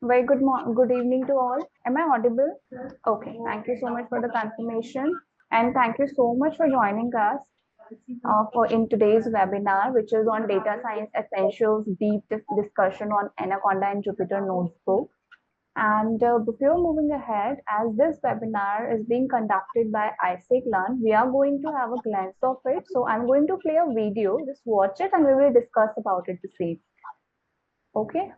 Very good evening to all. Am I audible? Okay, thank you so much for the confirmation, and thank you so much for joining us for in today's webinar, which is on data science essentials, deep discussion on Anaconda and Jupyter Notebook. And before moving ahead, as this webinar is being conducted by Isaac Learn, we are going to have a glance of it. So I'm going to play a video. Just watch it, and we will discuss about it the same. Okay.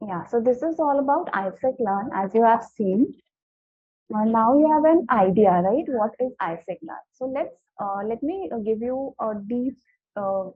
Yeah, so this is all about Isaac Learn, as you have seen. Now you have an idea, right? What is Isaac Learn? So let me give you a deep uh,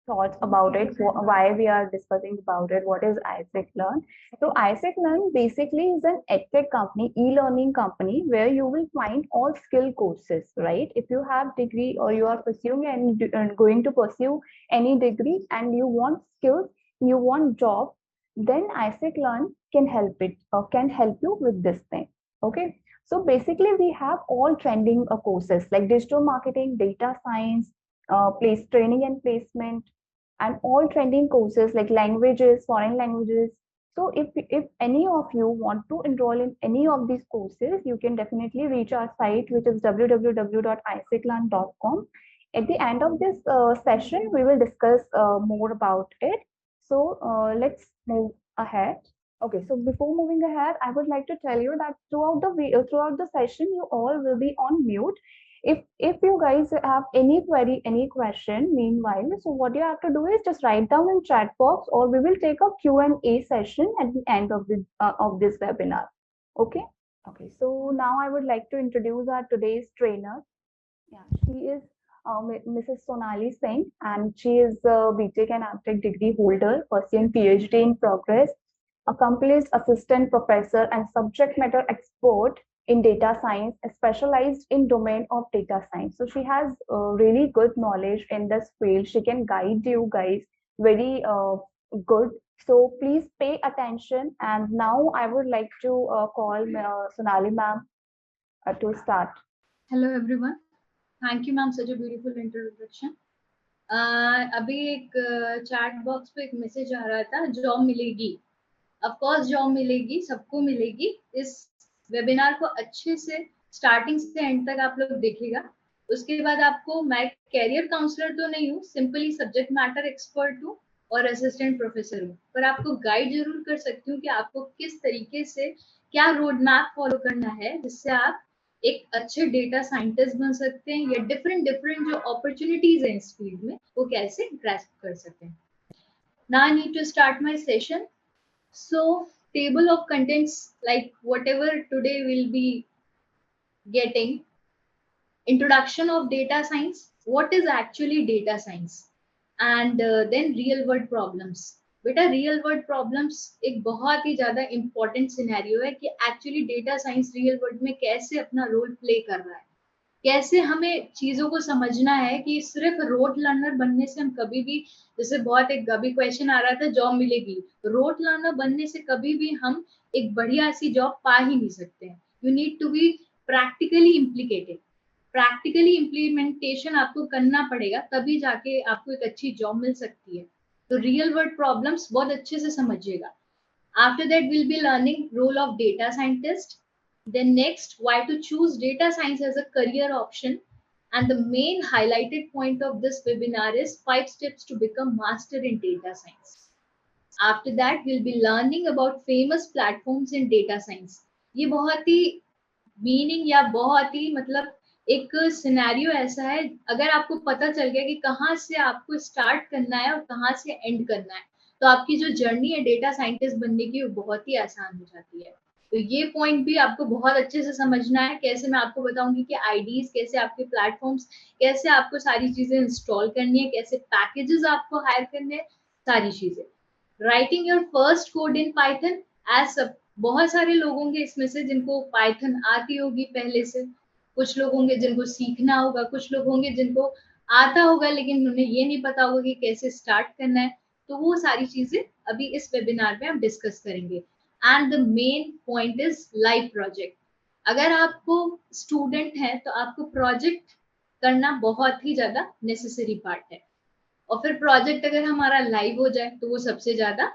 thoughts about it, why we are discussing about it, what is Isaac Learn. So Isaac Learn basically is an edtech company, e-learning company, where you will find all skill courses, right? If you have degree or you are pursuing and going to pursue any degree and you want skills, you want job, then Isaac Learn can help it or can help you with this thing. Okay. So basically we have all trending courses like digital marketing, data science, place training and placement, and all trending courses like languages, foreign languages. So if any of you want to enroll in any of these courses, you can definitely reach our site, which is www.isaaclearn.com. At the end of this session, we will discuss more about it. So let's move ahead. Okay, so before moving ahead, I would like to tell you that throughout the session, you all will be on mute. If you guys have any query, any question, meanwhile, so what you have to do is just write down in chat box, or we will take a Q&A session at the end of this webinar. Okay. Okay. So now I would like to introduce our today's trainer. Yeah, she is Mrs. Sonali Singh, and she is a BTech and APTech degree holder, pursuing PhD in progress, accomplished assistant professor and subject matter expert in data science, specialized in domain of data science. So she has really good knowledge in this field. She can guide you guys very good. So please pay attention. And now I would like to call Sonali ma'am to start. Hello everyone. Thank you ma'am, such a beautiful introduction. अभी एक chat box पे एक message आ रहा था, job मिलेगी. Of course job मिलेगी, सबको मिलेगी. इस वेबिनार को अच्छे से स्टार्टिंग से एंड तक आप लोग देखिएगा, उसके बाद आपको, मैं कैरियर काउंसलर तो नहीं हूँ, सिंपली सब्जेक्ट मैटर एक्सपर्ट हूँ और असिस्टेंट प्रोफेसर हूँ, पर आपको गाइड जरूर कर सकती हूँ कि आपको किस तरीके से क्या रोड मैप फॉलो करना है जिससे आप एक अच्छे डेटा साइंटिस्ट बन सकते हैं, या डिफरेंट डिफरेंट जो अपॉर्चुनिटीज हैं इस फील्ड में वो कैसे ग्रैस्प कर सकते हैं. Now I need to start my session. So, table of contents, like whatever today we'll be getting. Introduction of data science. What is actually data science? And then real world problems. बेटा real world problems एक बहुत ही ज्यादा important scenario है कि actually data science real world में कैसे अपना role play कर रहा है, कैसे हमें चीजों को समझना है कि सिर्फ रोड लर्नर बनने से हम कभी भी, जैसे बहुत एक अभी क्वेश्चन आ रहा था जॉब मिलेगी, रोड लर्नर बनने से कभी भी हम एक बढ़िया सी जॉब पा ही नहीं सकते हैं. You need to be practically implicated, practically implementation आपको करना पड़ेगा, तभी जाके आपको एक अच्छी जॉब मिल सकती है. तो रियल वर्ल्ड प्रॉब्लम्स बहुत अच्छे से समझिएगा. After that will be learning role of data scientist. Then next, why to choose data science as a career option. And the main highlighted point of this webinar is 5 steps to become master in data science. After that, we'll be learning about famous platforms in data science. ये बहुत ही meaning या बहुत ही मतलब एक scenario ऐसा है, अगर आपको पता चल गया कि कहाँ से आपको स्टार्ट करना है और कहाँ से एंड करना है, तो आपकी जो जर्नी है डेटा साइंटिस्ट बनने की वो बहुत ही आसान हो जाती है. तो ये पॉइंट भी आपको बहुत अच्छे से समझना है. कैसे मैं आपको बताऊंगी कि आईडीज कैसे, आपके प्लेटफॉर्म्स कैसे, आपको सारी चीजें इंस्टॉल करनी है, कैसे पैकेजेस आपको हायर करने हैं, सारी चीजें. Writing your first code in Python. As बहुत सारे लोग होंगे इसमें से जिनको पाइथन आती होगी पहले से, कुछ लोग होंगे जिनको सीखना होगा, कुछ लोग होंगे जिनको आता होगा लेकिन उन्हें ये नहीं पता होगा कि कैसे स्टार्ट करना है. तो वो सारी चीजें अभी इस वेबिनार में हम डिस्कस करेंगे. And the main point is live project. अगर आपको स्टूडेंट है तो आपको प्रोजेक्ट करना बहुत ही ज्यादा नेसेसरी पार्ट है, और फिर प्रोजेक्ट अगर हमारा लाइव हो जाए तो वो सबसे ज्यादा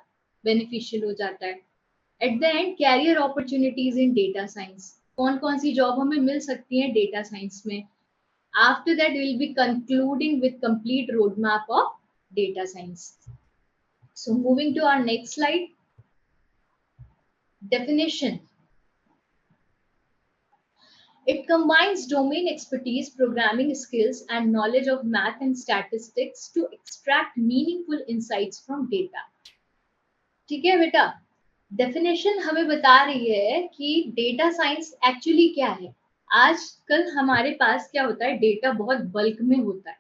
बेनिफिशियल हो जाता है. At the end, career opportunities in data science. कौन कौन सी जॉब हमें मिल सकती है डेटा साइंस में. After that will be concluding with complete road map of data science. So moving to our next slide. Definition. It combines domain expertise, programming skills, and knowledge of math and statistics to extract meaningful insights from data. ठीक है बेटा, definition हमें बता रही है कि data science actually क्या है. आजकल हमारे पास क्या होता है, डेटा बहुत बल्क में होता है.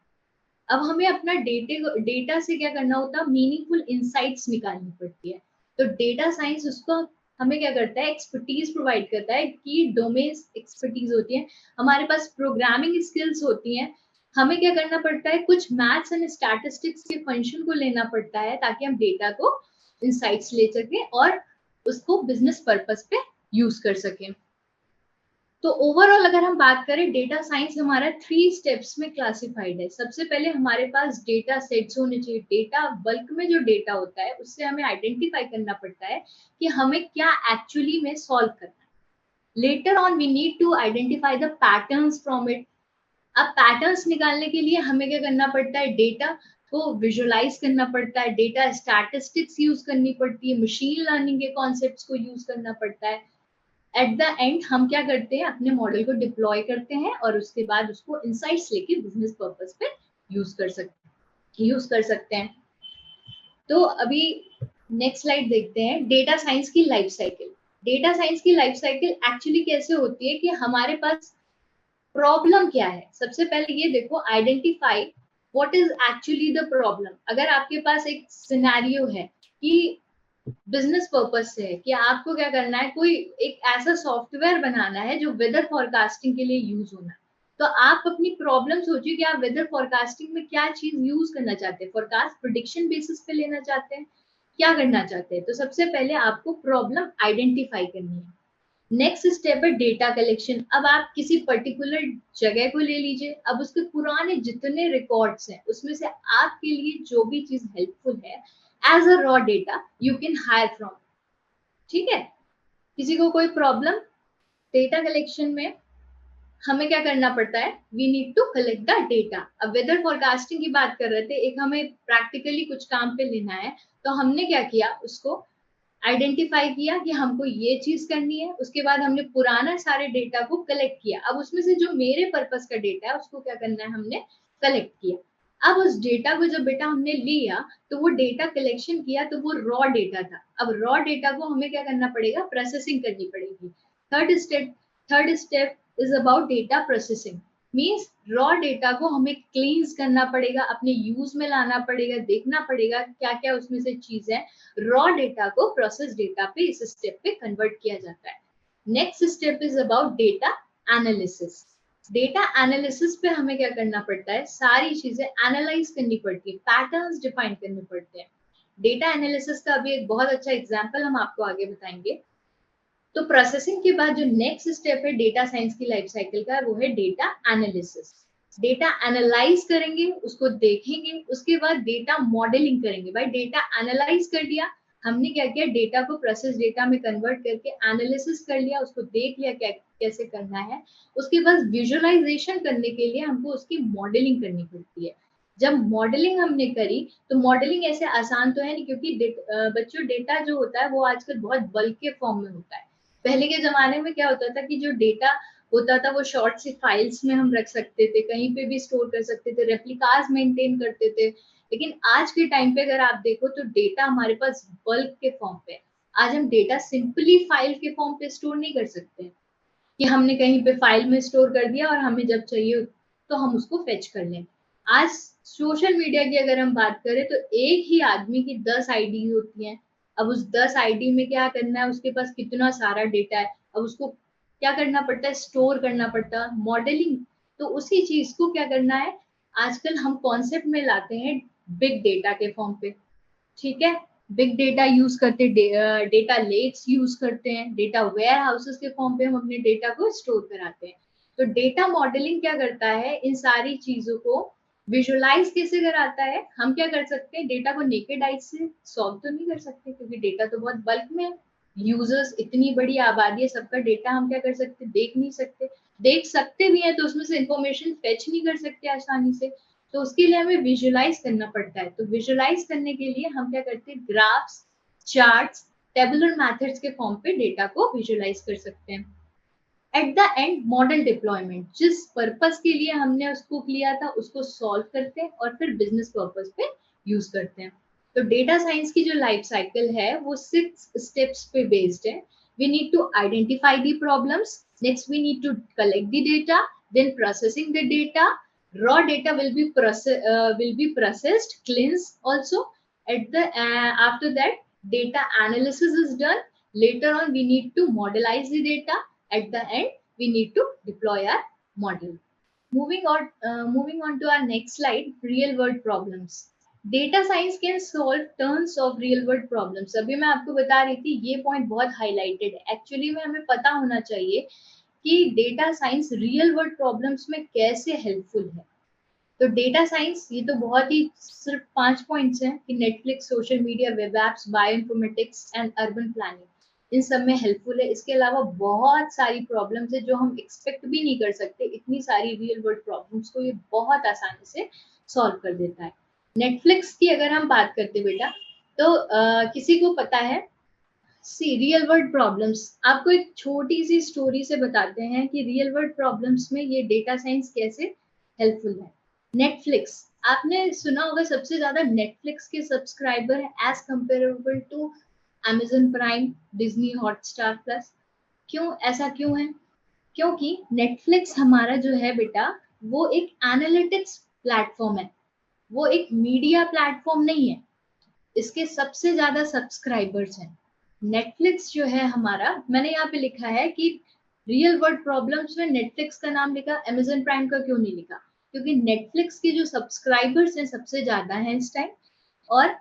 अब हमें अपना डेटा से क्या करना होता है, मीनिंगफुल इंसाइट्स निकालनी पड़ती है. तो डेटा साइंस उसको हमें क्या करता है, एक्सपर्टीज प्रोवाइड करता है कि डोमेन एक्सपर्टीज होती है, हमारे पास प्रोग्रामिंग स्किल्स होती हैं, हमें क्या करना पड़ता है, कुछ मैथ्स एंड स्टैटिस्टिक्स के फंक्शन को लेना पड़ता है ताकि हम डेटा को इंसाइट्स ले सकें और उसको बिजनेस पर्पस पे यूज कर सकें. तो ओवरऑल अगर हम बात करें, डेटा साइंस हमारा 3 स्टेप्स में क्लासिफाइड है. सबसे पहले हमारे पास डेटा सेट्स होने चाहिए. डेटा बल्क में जो डेटा होता है उससे हमें आइडेंटिफाई करना पड़ता है कि हमें क्या एक्चुअली में सॉल्व करना है. Later on we need to identify the patterns from it. अब पैटर्न्स निकालने के लिए हमें क्या करना पड़ता है, डेटा को विजुअलाइज करना पड़ता है, डेटा स्टैटिस्टिक्स यूज करनी पड़ती है, मशीन लर्निंग के कॉन्सेप्ट्स को यूज करना पड़ता है. एट द एंड हम क्या करते हैं, अपने मॉडल को डिप्लॉय करते हैं और उसके बाद उसको इनसाइट्स लेके बिजनेस पर्पस पे यूज कर सकते हैं. तो अभी नेक्स्ट स्लाइड देखते हैं. डेटा साइंस की लाइफ साइकिल. डेटा साइंस की लाइफ साइकिल एक्चुअली कैसे होती है कि हमारे पास प्रॉब्लम क्या है. सबसे पहले ये देखो, identify what is actually the problem. अगर आपके पास एक सिनेरियो है कि बिजनेस पर्पस से है कि आपको क्या करना है, कोई एक ऐसा सॉफ्टवेयर बनाना है जो वेदर फॉरकास्टिंग के लिए यूज होना है, तो आप अपनी प्रॉब्लम सोचिए कि आप वेदर फॉरकास्टिंग में क्या चीज यूज करना चाहते हैं. फॉरकास्ट प्रेडिक्शन बेसिस पे लेना चाहते हैं, क्या करना चाहते हैं. तो सबसे पहले आपको प्रॉब्लम आइडेंटिफाई करनी है. नेक्स्ट स्टेप है डेटा कलेक्शन. अब आप किसी पर्टिकुलर जगह को ले लीजिए, अब उसके पुराने जितने रिकॉर्ड्स हैं उसमें से आपके लिए जो भी चीज हेल्पफुल है as a raw data you can hire from. ठीक है, किसी को कोई प्रॉब्लम डेटा कलेक्शन में. हमें क्या करना पड़ता है, we need to collect the data. अब वेदर फोरकास्टिंग की बात कर रहे थे, एक हमें प्रैक्टिकली कुछ काम पे लेना है, तो हमने क्या किया, उसको आइडेंटिफाई किया कि हमको ये चीज करनी है, उसके बाद हमने पुराना सारे डेटा को कलेक्ट किया। अब उसमें से जो मेरे पर्पस का डेटा है उसको क्या करना है, हमने कलेक्ट किया। अब उस डेटा को जब बेटा हमने लिया, तो वो डेटा कलेक्शन किया तो वो रॉ डेटा था। अब रॉ डेटा को हमें क्या करना पड़ेगा, प्रोसेसिंग करनी पड़ेगी। Third step is about data processing. Means raw data को हमें क्लींस करना पड़ेगा, अपने यूज में लाना पड़ेगा, देखना पड़ेगा क्या क्या उसमें से चीज है। रॉ डेटा को प्रोसेस डेटा पे इस स्टेप पे कन्वर्ट किया जाता है। Next step is about data analysis. Data analysis पे हमें क्या करना पड़ता है, सारी चीजें एनालाइज करनी पड़ती है, पैटर्न्स डिफाइन करने पड़ते हैं। डेटा एनालिसिस का अभी एक बहुत अच्छा एग्जांपल हम आपको आगे बताएंगे। तो प्रोसेसिंग के बाद जो नेक्स्ट स्टेप है डेटा साइंस की लाइफ साइकिल का, वो है डेटा एनालिसिस। डेटा एनालाइज करेंगे, उसको देखेंगे, उसके बाद डेटा मॉडलिंग करेंगे। भाई डेटा एनालाइज कर लिया, हमने क्या किया, डेटा को प्रोसेस डेटा में कन्वर्ट करके एनालिसिस कर लिया, उसको देख लिया क्या कैसे करना है। उसके बाद विजुअलाइजेशन करने के लिए हमको उसकी मॉडलिंग करनी पड़ती है। जब मॉडलिंग हमने करी, तो मॉडलिंग ऐसे आसान तो है नहीं, क्योंकि बच्चों डेटा जो होता है वो आजकल बहुत बल्क के फॉर्म में होता है। पहले के जमाने में क्या होता था कि जो डेटा होता था वो शॉर्ट सी फाइल्स में हम रख सकते थे, कहीं पे भी स्टोर कर सकते थे, रेप्लिकास मेंटेन करते थे। लेकिन आज के टाइम पे अगर आप देखो तो डेटा हमारे पास बल्क के फॉर्म पे। आज हम डेटा सिंपली फाइल के फॉर्म पे स्टोर नहीं कर सकते कि हमने कहीं पे फाइल में स्टोर कर दिया और हमें जब चाहिए तो हम उसको फेच कर लें। आज सोशल मीडिया की अगर हम बात करें तो एक ही आदमी की 10 आईडी होती हैं। अब उस 10 आईडी में क्या करना है, उसके पास कितना सारा डेटा है, अब उसको क्या करना पड़ता है, स्टोर करना पड़ता है, मॉडलिंग। तो उसी चीज को क्या करना है, आजकल हम कॉन्सेप्ट में लाते हैं बिग डेटा के फॉर्म पे। ठीक है, बिग डेटा यूज करते, डेटा लेक्स यूज करते हैं, डेटा वेयर हाउसेस के फॉर्म पे हम अपने डेटा को स्टोर कराते हैं। तो डेटा मॉडलिंग क्या करता है, इन सारी चीजों को विजुअलाइज कैसे कराता है। हम क्या कर सकते हैं, डेटा को नेकेड आइज से सॉल्व तो नहीं कर सकते, क्योंकि डेटा तो बहुत बल्क में है, यूजर्स इतनी बड़ी आबादी है, सबका डेटा हम क्या कर सकते, देख नहीं सकते। देख सकते भी हैं तो उसमें से इंफॉर्मेशन फेच नहीं कर सकते आसानी से। तो उसके लिए हमें विजुअलाइज करना पड़ता है। तो विजुअलाइज करने के लिए हम क्या करते हैं, ग्राफ्स, चार्ट्स, टेबुलर मेथड्स के फॉर्म पे डेटा को विजुअलाइज कर सकते हैं। Eight the and model deployment, जिस पर्पस के लिए हमने उसको लिया था उसको सॉल्व करते हैं और फिर बिजनेस पर्पस पे यूज करते हैं। तो डेटा साइंस की जो लाइफ साइकिल है वो 6 स्टेप्स पे बेस्ड है। We need to identify the problems, next we need to collect the data, then processing the data, raw data will be processed, cleansed also. At the after that, data analysis is done. Later on we need to modelize the data. At the end we need to deploy our model. Moving on to our next slide, real world problems. Data science can solve turns of real world problems. अभी मैं आपको बता रही थी, ये point बहुत highlighted है। Actually में हमें पता होना चाहिए कि data science real world problems में कैसे हेल्पफुल है। तो डेटा साइंस ये तो बहुत ही सिर्फ 5 पॉइंट्स हैं कि Netflix, social media, web apps, bioinformatics and urban planning, इन सब में हेल्पफुल है। इसके अलावा बहुत सारी प्रॉब्लम्स है जो हम एक्सपेक्ट भी नहीं कर सकते, इतनी सारी रियल वर्ल्ड प्रॉब्लम्स को ये बहुत आसानी से सॉल्व कर देता है। नेटफ्लिक्स की अगर हम बात करते बेटा, तो किसी को पता है, सी रियल वर्ल्ड प्रॉब्लम्स, आपको एक छोटी सी स्टोरी से बताते हैं कि रियल वर्ल्ड प्रॉब्लम्स में ये डेटा साइंस कैसे हेल्पफुल है। नेटफ्लिक्स, आपने सुना होगा सबसे ज्यादा नेटफ्लिक्स के सब्सक्राइबर है as comparable to Amazon Prime, Disney Hotstar plus. क्यों, ऐसा क्यों है? क्योंकि नेटफ्लिक्स हमारा जो है बेटा, वो एक एनालिटिक्स प्लेटफॉर्म है, वो एक मीडिया प्लेटफॉर्म नहीं है। इसके सबसे ज्यादा सब्सक्राइबर्स हैं। नेटफ्लिक्स जो है हमारा, मैंने यहाँ पे लिखा है कि रियल वर्ल्ड प्रॉब्लम्स में नेटफ्लिक्स का नाम लिखा, अमेजन प्राइम का क्यों नहीं लिखा? क्योंकि नेटफ्लिक्स के जो सब्सक्राइबर्स हैं सबसे ज्यादा हैं इस टाइम। और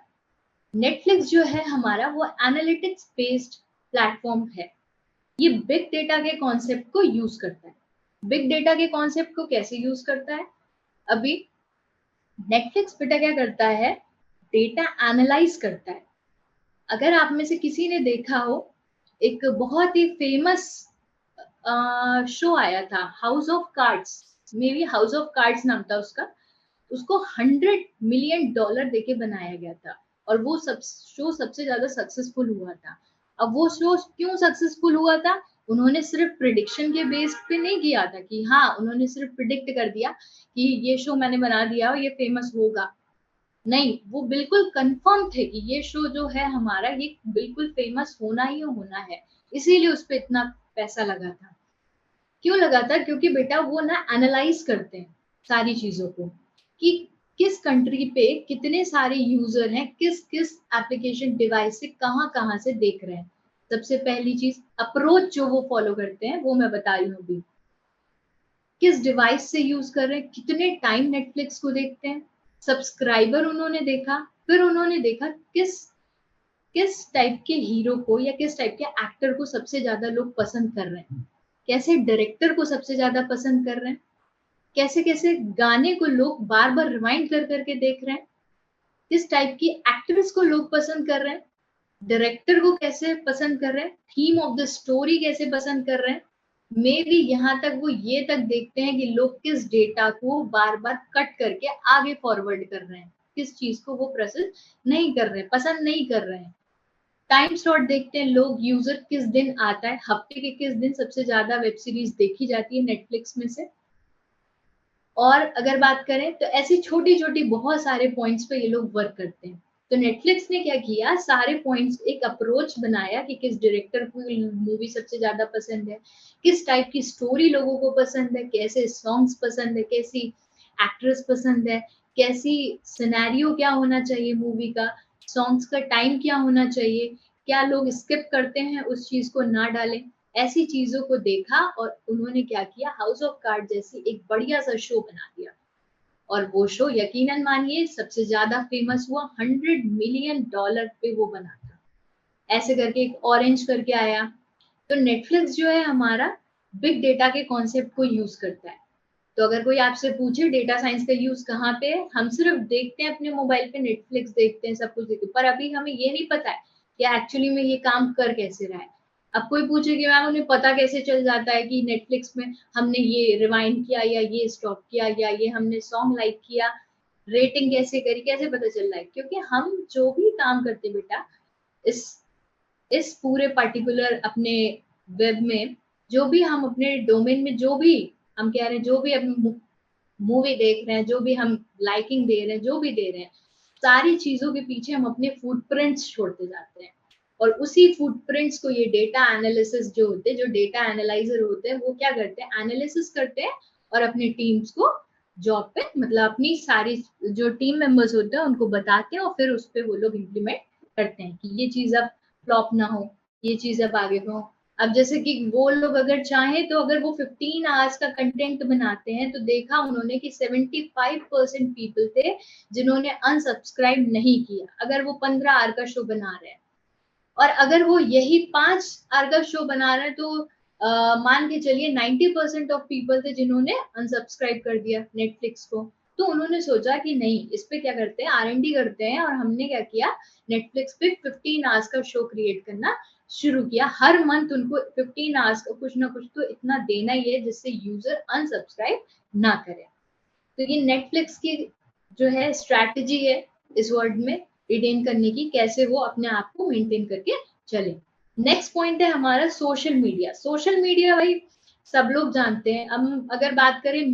नेटफ्लिक्स जो है हमारा वो एनालिटिक्स बेस्ड प्लेटफॉर्म है। ये बिग डेटा के कॉन्सेप्ट को यूज करता है। बिग डेटा के कॉन्सेप्ट को कैसे यूज करता है? अभी नेटफ्लिक्स बेटा क्या करता है, डेटा एनालाइज करता है। अगर आप में से किसी ने देखा हो, एक बहुत ही फेमस शो आया था house of cards, may be house of cards नाम था उसका, उसको $100 मिलियन देके बनाया गया था और वो सब शो सबसे ज्यादा सक्सेसफुल हुआ था। अब वो शो क्यों सक्सेसफुल हुआ था? उन्होंने सिर्फ प्रिडिक्शन के बेस पे नहीं किया था कि हाँ उन्होंने सिर्फ प्रिडिक्ट कर दिया कि ये शो मैंने बना दिया और ये फेमस होगा। नहीं, वो बिल्कुल कंफर्म थे कि ये शो जो है हमारा ये बिल्कुल फेमस होना ही होना है, इसीलिए उस पर इतना पैसा लगा था। क्यों लगा था? क्योंकि बेटा वो ना एनालाइज करते हैं सारी चीजों को कि किस कंट्री पे कितने सारे यूजर हैं, किस किस एप्लीकेशन डिवाइस से कहाँ कहाँ से देख रहे हैं। सबसे पहली चीज अप्रोच जो वो फॉलो करते हैं वो मैं बता रही हूँ अभी। किस डिवाइस से यूज कर रहे हैं, कितने टाइम नेटफ्लिक्स को देखते हैं, सब्सक्राइबर उन्होंने देखा, फिर उन्होंने देखा किस किस टाइप के हीरो को या किस टाइप के एक्टर को सबसे ज्यादा लोग पसंद कर रहे हैं, कैसे डायरेक्टर को सबसे ज्यादा पसंद कर रहे हैं, कैसे कैसे गाने को लोग बार बार रिवाइंड कर करके देख रहे हैं, किस टाइप की एक्ट्रेस को लोग पसंद कर रहे हैं, डायरेक्टर को कैसे पसंद कर रहे हैं, थीम ऑफ द स्टोरी कैसे पसंद कर रहे हैं, मे भी यहाँ तक वो ये तक देखते हैं कि लोग किस डेटा को बार बार कट करके आगे फॉरवर्ड कर रहे हैं, किस चीज को वो पसंद नहीं कर रहे हैं, पसंद नहीं कर रहे हैं। टाइम स्लॉट देखते हैं लोग, यूजर किस दिन आता है, हफ्ते के किस दिन सबसे ज्यादा वेब सीरीज देखी जाती है नेटफ्लिक्स में से। और अगर बात करें तो ऐसी छोटी छोटी बहुत सारे पॉइंट्स पे ये लोग वर्क करते हैं। तो नेटफ्लिक्स ने क्या किया, सारे पॉइंट्स एक अप्रोच बनाया कि किस डायरेक्टर को मूवी सबसे ज्यादा पसंद है, किस टाइप की स्टोरी लोगों को पसंद है, कैसे सॉन्ग्स पसंद है, कैसी एक्ट्रेस पसंद है, कैसी सिनेरियो क्या होना चाहिए मूवी का, सॉन्ग्स का टाइम क्या होना चाहिए, क्या लोग स्किप करते हैं उस चीज को ना डालें। ऐसी चीजों को देखा और उन्होंने क्या किया, हाउस ऑफ कार्ड जैसी एक बढ़िया सा शो बना दिया। और वो शो यकीनन मानिए सबसे ज्यादा फेमस हुआ, $100 मिलियन पे वो बना था। ऐसे करके एक ऑरेंज करके आया। तो नेटफ्लिक्स जो है हमारा बिग डेटा के कॉन्सेप्ट को यूज करता है। तो अगर कोई आपसे पूछे डेटा साइंस का यूज कहाँ पे है, हम सिर्फ देखते हैं अपने मोबाइल पे नेटफ्लिक्स देखते हैं, सब कुछ देखते हैं, पर अभी हमें ये नहीं पता है कि एक्चुअली में ये काम कर कैसे रहा है। अब कोई पूछे कि मैम उन्हें पता कैसे चल जाता है कि नेटफ्लिक्स में हमने ये रिवाइंड किया या ये स्टॉप किया या ये हमने सॉन्ग लाइक किया, रेटिंग कैसे करी, कैसे पता चल रहा है? क्योंकि हम जो भी काम करते बेटा इस इस पूरे पर्टिकुलर अपने वेब में, जो भी हम अपने डोमेन में जो भी हम कह रहे हैं, जो भी अपने मूवी देख रहे हैं, जो भी हम लाइकिंग दे रहे हैं, जो भी दे रहे हैं, सारी चीजों के पीछे हम अपने फुटप्रिंट्स छोड़ते जाते हैं। और उसी फुटप्रिंट्स को ये डेटा एनालिसिस जो होते हैं, जो डेटा एनालाइजर होते हैं, वो क्या करते हैं, एनालिसिस करते हैं और अपनी टीम्स को जॉब पे, मतलब अपनी सारी जो टीम मेंबर्स होते हैं उनको बताते हैं और फिर उस पर वो लोग इम्प्लीमेंट करते हैं कि ये चीज अब फ्लॉप ना हो, ये चीज अब आगे हो। अब जैसे कि वो लोग अगर चाहें तो अगर वो 15 आवर्स का कंटेंट बनाते हैं तो देखा उन्होंने कि 75% पीपल थे जिन्होंने अनसब्सक्राइब नहीं किया, अगर वो 15 आवर का शो बना रहे हैं। और अगर वो यही 5 आवर का शो बना रहे हैं तो मान के चलिए 90% ऑफ पीपल थे जिन्होंने अनसब्सक्राइब कर दिया नेटफ्लिक्स को। तो उन्होंने सोचा कि नहीं, इस पे क्या करते हैं, R&D करते हैं, और हमने क्या किया, नेटफ्लिक्स पे 15 आवर्स का शो क्रिएट करना शुरू किया। हर मंथ उनको 15 आवर्स का कुछ ना कुछ तो इतना देना ही है जिससे यूजर अनसब्सक्राइब ना करे। तो ये नेटफ्लिक्स की जो है स्ट्रैटेजी है इस वर्ल्ड में रिटेन करने की, कैसे वो अपने आप को मेंटेन करके चले। नेक्स्ट पॉइंट है हमारा सोशल मीडिया। सोशल मीडिया भाई सब लोग जानते हैं। हम अगर बात करें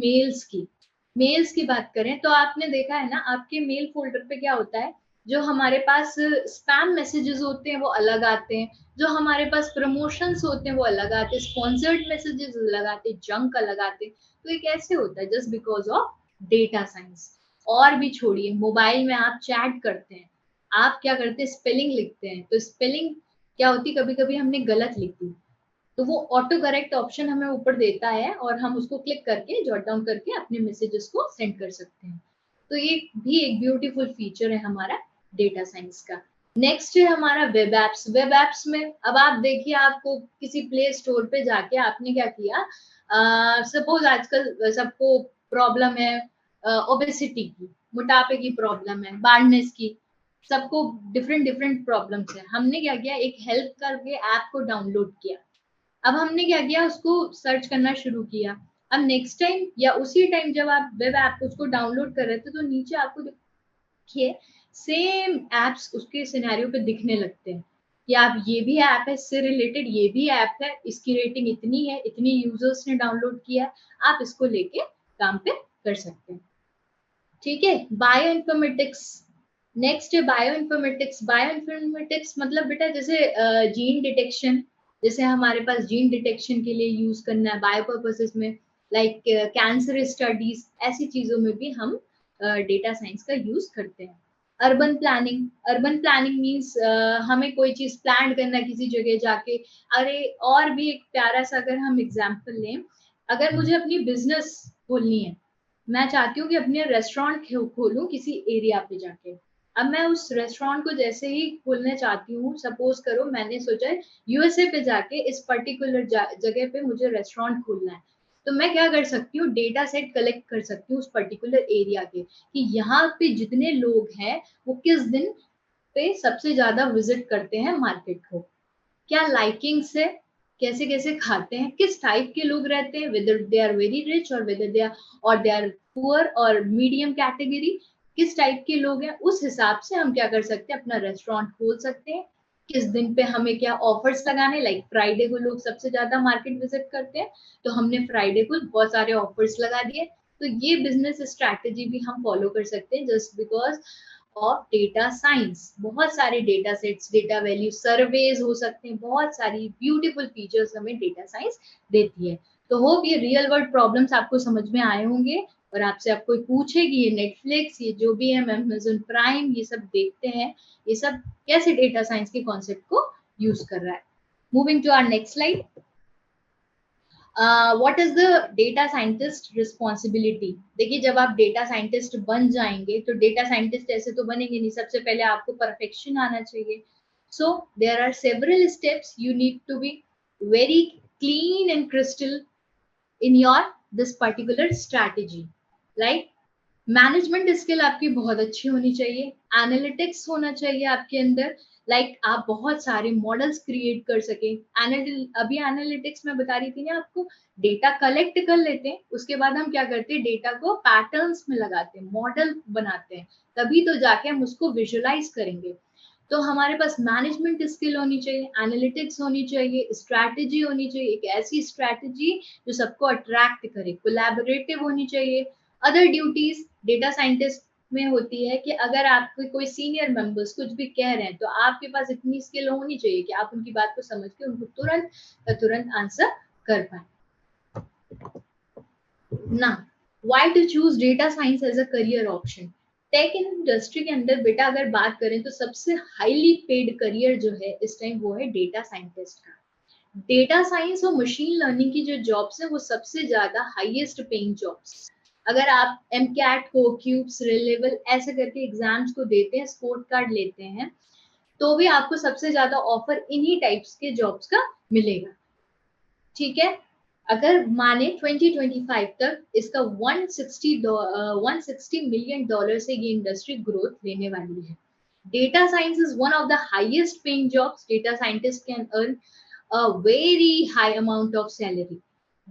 मेल्स की बात करें तो आपने देखा है ना, आपके मेल फोल्डर पे क्या होता है, जो हमारे पास स्पैम मैसेजेस होते हैं वो अलग आते हैं, जो हमारे पास प्रमोशंस होते हैं वो अलग आते हैं, स्पॉन्सर्ड मैसेजेस अलग आते हैं, जंक अलग आते हैं। तो ये कैसे होता है? Just because of data science. और भी छोड़िए, मोबाइल में आप चैट करते हैं, आप क्या करते हैं, स्पेलिंग लिखते हैं, तो स्पेलिंग क्या होती, कभी कभी हमने गलत लिख दी तो वो ऑटो करेक्ट ऑप्शन हमें ऊपर देता है और हम उसको क्लिक करके जॉट डाउन करके अपने मैसेजेस को सेंड कर सकते हैं। तो ये भी एक ब्यूटीफुल फीचर है हमारा डेटा साइंस का। नेक्स्ट है हमारा वेब एप्स। वेब एप्स में अब आप देखिए, आपको किसी प्ले स्टोर पे जाके आपने क्या किया, सपोज आजकल सबको प्रॉब्लम है ओबेसिटी की, मोटापे की प्रॉब्लम है, बार्डनेस की, सबको डिफरेंट डिफरेंट प्रॉब्लम्स है। हमने क्या किया, एक हेल्प करके ऐप को डाउनलोड किया। अब हमने क्या किया, उसको सर्च करना शुरू किया। अब नेक्स्ट टाइम या उसी टाइम जब आप वेब ऐप उसको डाउनलोड कर रहे थे, तो नीचे आपको देखिए सेम एप्स उसके सिनेरियो पे दिखने लगते हैं कि आप ये भी ऐप है, इससे रिलेटेड ये भी ऐप है, इसकी रेटिंग इतनी है, इतनी यूजर्स ने डाउनलोड किया है, आप इसको लेके काम पे कर सकते हैं। ठीक है, बायो इन्फॉर्मेटिक्स नेक्स्ट है। बायो इन्फॉर्मेटिक्स मतलब बेटा जैसे जीन डिटेक्शन, जैसे हमारे पास जीन डिटेक्शन के लिए यूज करना है बायो पर्पसेस में, लाइक कैंसर स्टडीज, ऐसी चीजों में भी हम डेटा साइंस का यूज करते हैं। अर्बन प्लानिंग मीन्स हमें कोई चीज प्लान करना है किसी जगह जाके। अरे और भी एक प्यारा सा अगर हम एग्जाम्पल लें, अगर मुझे अपनी बिजनेस खोलनी है, मैं चाहती हूँ कि अपने रेस्टोरेंट खोलूं किसी एरिया पे जाके। अब मैं उस रेस्टोरेंट को जैसे ही खोलना चाहती हूँ, सपोज करो मैंने सोचा है यूएसए पे जाके इस पर्टिकुलर जगह पे मुझे रेस्टोरेंट खोलना है, तो मैं क्या कर सकती हूँ, डेटा सेट कलेक्ट कर सकती हूँ उस पर्टिकुलर एरिया के, कि यहाँ पे जितने लोग हैं वो किस दिन पे सबसे ज्यादा विजिट करते हैं मार्केट को, क्या लाइकिंग्स है, कैसे कैसे खाते हैं, किस टाइप के लोग रहते हैं, whether they are very rich और वेदर दे आर पुअर और मीडियम कैटेगरी, किस टाइप के लोग हैं, उस हिसाब से हम क्या कर सकते हैं, अपना रेस्टोरेंट खोल सकते हैं। किस दिन पे हमें क्या ऑफर्स लगाने, लाइक फ्राइडे को लोग सबसे ज्यादा मार्केट विजिट करते हैं, तो हमने फ्राइडे को बहुत सारे ऑफर्स लगा दिए। तो ये बिजनेस स्ट्रैटेजी भी हम फॉलो कर सकते हैं just because of data science. बहुत सारे data sets, data value surveys हो सकते हैं, बहुत सारी ब्यूटीफुल फीचर्स हमें डेटा साइंस देती है। तो होप ये रियल वर्ल्ड प्रॉब्लम्स आपको समझ में आए होंगे, और आपसे आप कोई पूछे कि ये नेटफ्लिक्स, ये जो भी है अमेजन प्राइम, ये सब देखते हैं, ये सब कैसे डेटा साइंस के कॉन्सेप्ट को यूज कर रहा है। Moving to our next slide. What is the data scientist responsibility. देखिए जब आप डेटा साइंटिस्ट बन जाएंगे, तो डेटा साइंटिस्ट ऐसे तो बनेंगे नहीं, सबसे पहले आपको परफेक्शन आना चाहिए। So there are several steps, you need to be very clean and crystal in your this particular strategy, like management skill आपकी बहुत अच्छी होनी चाहिए, एनालिटिक्स होना चाहिए आपके अंदर, लाइक आप बहुत सारे मॉडल्स क्रिएट कर सके। अभी एनालिटिक्स में बता रही थी ना आपको, डेटा कलेक्ट कर लेते हैं, उसके बाद हम क्या करते हैं, डेटा को पैटर्न्स में लगाते हैं, मॉडल बनाते हैं, तभी तो जाके हम उसको विजुअलाइज करेंगे। तो हमारे पास मैनेजमेंट स्किल होनी चाहिए, एनालिटिक्स होनी चाहिए, स्ट्रैटेजी होनी चाहिए, एक ऐसी स्ट्रैटेजी जो सबको अट्रैक्ट करे, कोलैबोरेटिव होनी चाहिए। अदर ड्यूटीज डेटा साइंटिस्ट में होती है कि अगर आपके कोई सीनियर मेंबर्स कुछ भी कह रहे हैं, तो आपके पास इतनी स्किल होनी चाहिए कि आप उनकी बात को समझ के उनको तुरंत आंसर कर पाए ना। Why to choose data science as a career option. Tech industry के अंदर बेटा अगर बात करें तो सबसे हाईली पेड करियर जो है इस टाइम वो है डेटा साइंटिस्ट का। डेटा साइंस और मशीन लर्निंग की जो जॉब्स है वो सबसे ज्यादा हाईएस्ट पेइंग जॉब्स। अगर आप एम कैट को क्यूब्स रेलेवल ऐसे करके एग्जाम्स को देते हैं, स्कोर कार्ड लेते हैं, तो भी आपको सबसे ज्यादा ऑफर इन्हीं टाइप्स के जॉब्स का मिलेगा। ठीक है, अगर माने 2025 तक इसका 160 मिलियन डॉलर से ये इंडस्ट्री ग्रोथ लेने वाली है। Data science is one of the highest paying jobs. Data scientist can earn a very high amount of salary.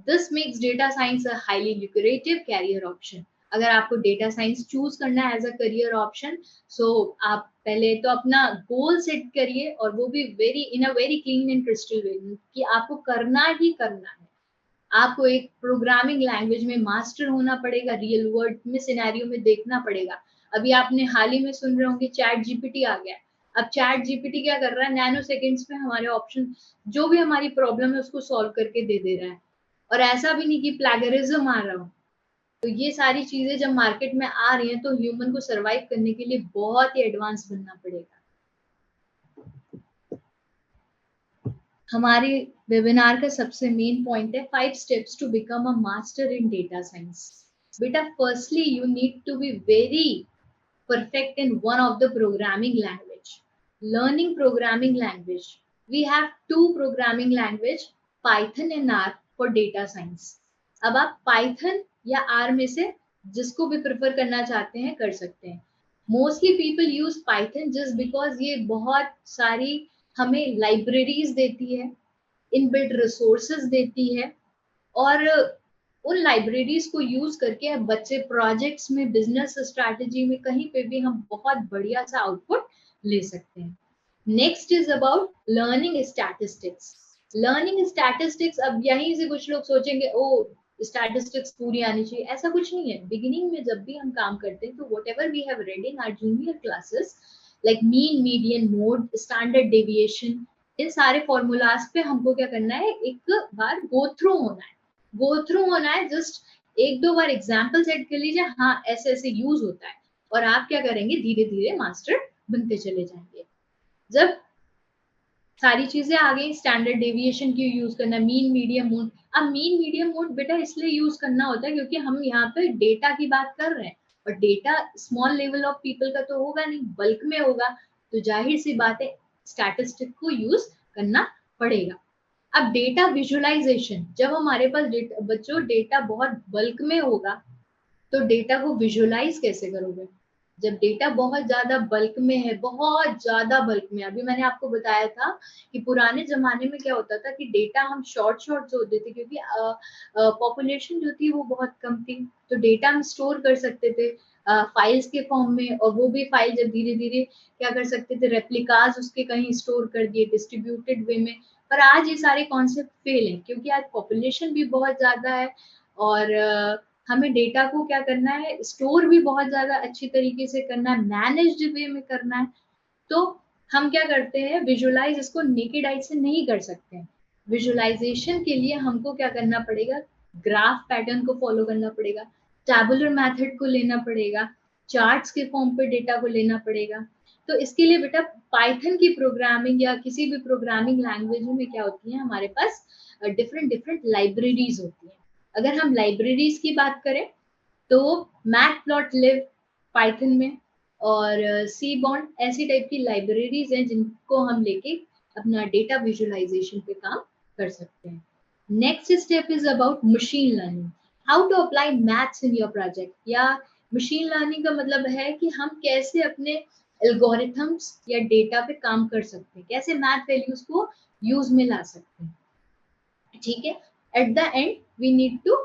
This makes data science a highly lucrative career option. अगर आपको data science choose करना है as a career option, सो आप पहले तो अपना goal set करिए, और वो भी in a very clean and crystal way, कि आपको करना ही करना है। आपको एक प्रोग्रामिंग लैंग्वेज में मास्टर होना पड़ेगा, रियल वर्ल्ड में सिनेरियो में देखना पड़ेगा। अभी आपने हाल ही में सुन रहे होंगे चैट जीपीटी आ गया। अब चैट जीपीटी क्या कर रहा है, नैनो सेकेंड्स में हमारे ऑप्शन, जो भी हमारी प्रॉब्लम है उसको सॉल्व करके दे दे रहा है, और ऐसा भी नहीं कि प्लैगरिज्म आ रहा हो। तो ये सारी चीजें जब मार्केट में आ रही हैं, तो ह्यूमन को सरवाइव करने के लिए बहुत ही एडवांस बनना पड़ेगा। हमारे वेबिनार का सबसे मेन पॉइंट है 5 steps to become a master in data science. बेटा firstly you need to be very perfect in one of the programming language. Learning programming language. We have two programming language, Python and R for data science. अब आप Python या R में से जिसको भी prefer करना चाहते हैं कर सकते हैं। Mostly people use Python just because ये बहुत सारी हमें लाइब्रेरीज देती है, इनबिल्ट रिसोर्सेज देती है, और उन लाइब्रेरीज को यूज करके बच्चे प्रोजेक्ट्स में, बिजनेस स्ट्रैटेजी में, कहीं पे भी हम बहुत बढ़िया सा आउटपुट ले सकते हैं। Next is about learning statistics. Learning statistics, अब यहीं से कुछ लोग सोचेंगे ओ स्टैटिस्टिक्स पूरी आनी चाहिए, ऐसा कुछ नहीं है। बिगिनिंग में जब भी हम काम करते हैं तो whatever we have read in our junior classes like mean, median, mode, standard deviation, इन सारे फॉर्मूलाज पे हमको क्या करना है, एक बार गो थ्रू होना है। गो थ्रू होना है, जस्ट एक दो बार एग्जाम्पल सेट कर लीजिए, हाँ ऐसे ऐसे यूज होता है, और आप क्या करेंगे, धीरे धीरे मास्टर बनते चले जाएंगे। जब सारी चीजें आ गई, स्टैंडर्ड डेविएशन क्यों यूज करना है, मीन, मीडियम, मोड। अब मीन, मीडियम, मोड बेटा इसलिए यूज करना होता है क्योंकि हम यहाँ पे डेटा की बात कर रहे हैं, और data small level of people का तो होगा नहीं, बल्क में होगा, तो जाहिर सी बात है स्टैटिस्टिक को यूज करना पड़ेगा। अब डेटा विजुअलाइजेशन, जब हमारे पास बच्चों डेटा बहुत बल्क में होगा तो डेटा को विजुअलाइज कैसे करोगे? जब डेटा बहुत ज्यादा बल्क में है, बहुत ज्यादा बल्क में, अभी मैंने आपको बताया था कि पुराने जमाने में क्या होता था कि डेटा हम शॉर्ट शॉर्ट होते थे, क्योंकि पॉपुलेशन जो थी वो बहुत कम थी, तो डेटा हम स्टोर कर सकते थे फाइल्स के फॉर्म में, और वो भी फाइल जब धीरे धीरे क्या कर सकते थे, रेप्लिकाज उसके कहीं स्टोर कर दिए डिस्ट्रीब्यूटेड वे में। पर आज ये सारे कॉन्सेप्ट फेल हैं क्योंकि आज पॉपुलेशन भी बहुत ज्यादा है, और हमें डेटा को क्या करना है, स्टोर भी बहुत ज्यादा अच्छी तरीके से करना है, मैनेज्ड वे में करना है। तो हम क्या करते हैं, विजुअलाइज इसको नेकेड आई से नहीं कर सकते हैं। विजुअलाइजेशन के लिए हमको क्या करना पड़ेगा, ग्राफ पैटर्न को फॉलो करना पड़ेगा, टैबुलर मेथड को लेना पड़ेगा, चार्ट्स के फॉर्म पे डेटा को लेना पड़ेगा। तो इसके लिए बेटा पाइथन की प्रोग्रामिंग या किसी भी प्रोग्रामिंग लैंग्वेज में क्या होती है, हमारे पास डिफरेंट डिफरेंट लाइब्रेरीज होती हैं। अगर हम लाइब्रेरीज की बात करें तो मैटप्लॉटलिब पाइथन में, और सी बॉन्ड, ऐसी टाइप की लाइब्रेरीज हैं जिनको हम लेके अपना डेटा विजुअलाइजेशन पे काम कर सकते हैं। Next step is about machine learning, how to apply maths in your project. या मशीन लर्निंग का मतलब है कि हम कैसे अपने एल्गोरिथम्स या डेटा पे काम कर सकते हैं, कैसे मैथ वैल्यूज को यूज में ला सकते हैं। ठीक है, at the end we need to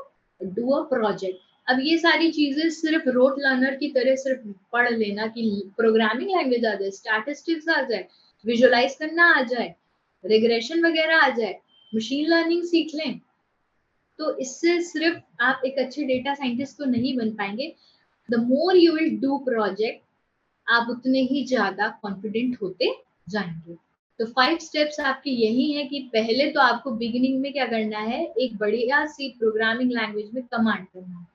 do a project. अब ये सारी चीजें सिर्फ रोट लर्नर की तरह सिर्फ पढ़ लेना कि प्रोग्रामिंग लैंग्वेज आ जाए, स्टैटिस्टिक्स आ जाए, विजुअलाइज करना आ जाए, रिग्रेशन वगैरह आ जाए, मशीन लर्निंग सीख लें, तो इससे सिर्फ आप एक अच्छे डेटा साइंटिस्ट तो नहीं बन पाएंगे। The more you will do project, आप उतने ही ज्यादा कॉन्फिडेंट होते जाएंगे। तो 5 स्टेप्स आपके यही है कि पहले तो आपको बिगिनिंग में क्या करना है, एक बढ़िया सी प्रोग्रामिंग लैंग्वेज में कमांड करना है।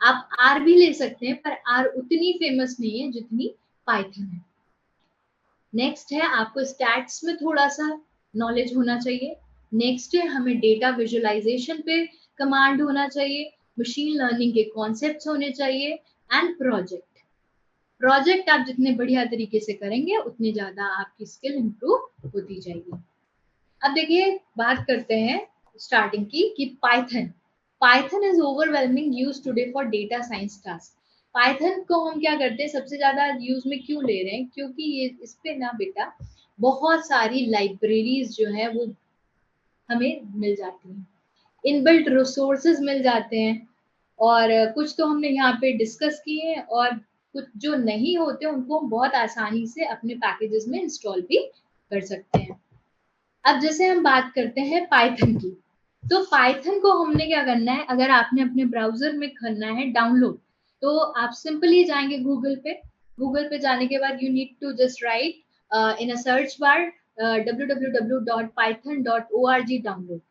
आप आर भी ले सकते हैं, पर आर उतनी फेमस नहीं है जितनी पाइथन है। नेक्स्ट है आपको स्टैट्स में थोड़ा सा नॉलेज होना चाहिए। नेक्स्ट है हमें डेटा विजुअलाइजेशन पे कमांड होना चाहिए, मशीन लर्निंग के कॉन्सेप्ट्स होने चाहिए, एंड प्रोजेक्ट आप जितने बढ़िया तरीके से करेंगे उतनी ज्यादा आपकी स्किल इंप्रूव होती जाएगी। अब देखिए बात करते हैं स्टार्टिंग की कि Python is overwhelming use today for data science task. Python को हम क्या करते हैं, सबसे ज्यादा यूज में क्यों ले रहे हैं, क्योंकि ये इस पे ना बेटा बहुत सारी लाइब्रेरीज जो है वो हमें मिल जाती हैं, इनबिल्ट रिसोर्सेज मिल जाते हैं, और कुछ तो हमने यहाँ पे डिस्कस किए हैं, और कुछ जो नहीं होते उनको हम बहुत आसानी से अपने पैकेजेस में इंस्टॉल भी कर सकते हैं। अब जैसे हम बात करते हैं पाइथन की, तो पाइथन को हमने क्या करना है, अगर आपने अपने ब्राउजर में करना है डाउनलोड, तो आप सिंपली जाएंगे गूगल पे। गूगल पे जाने के बाद you need to just write in a search bar www.python.org download.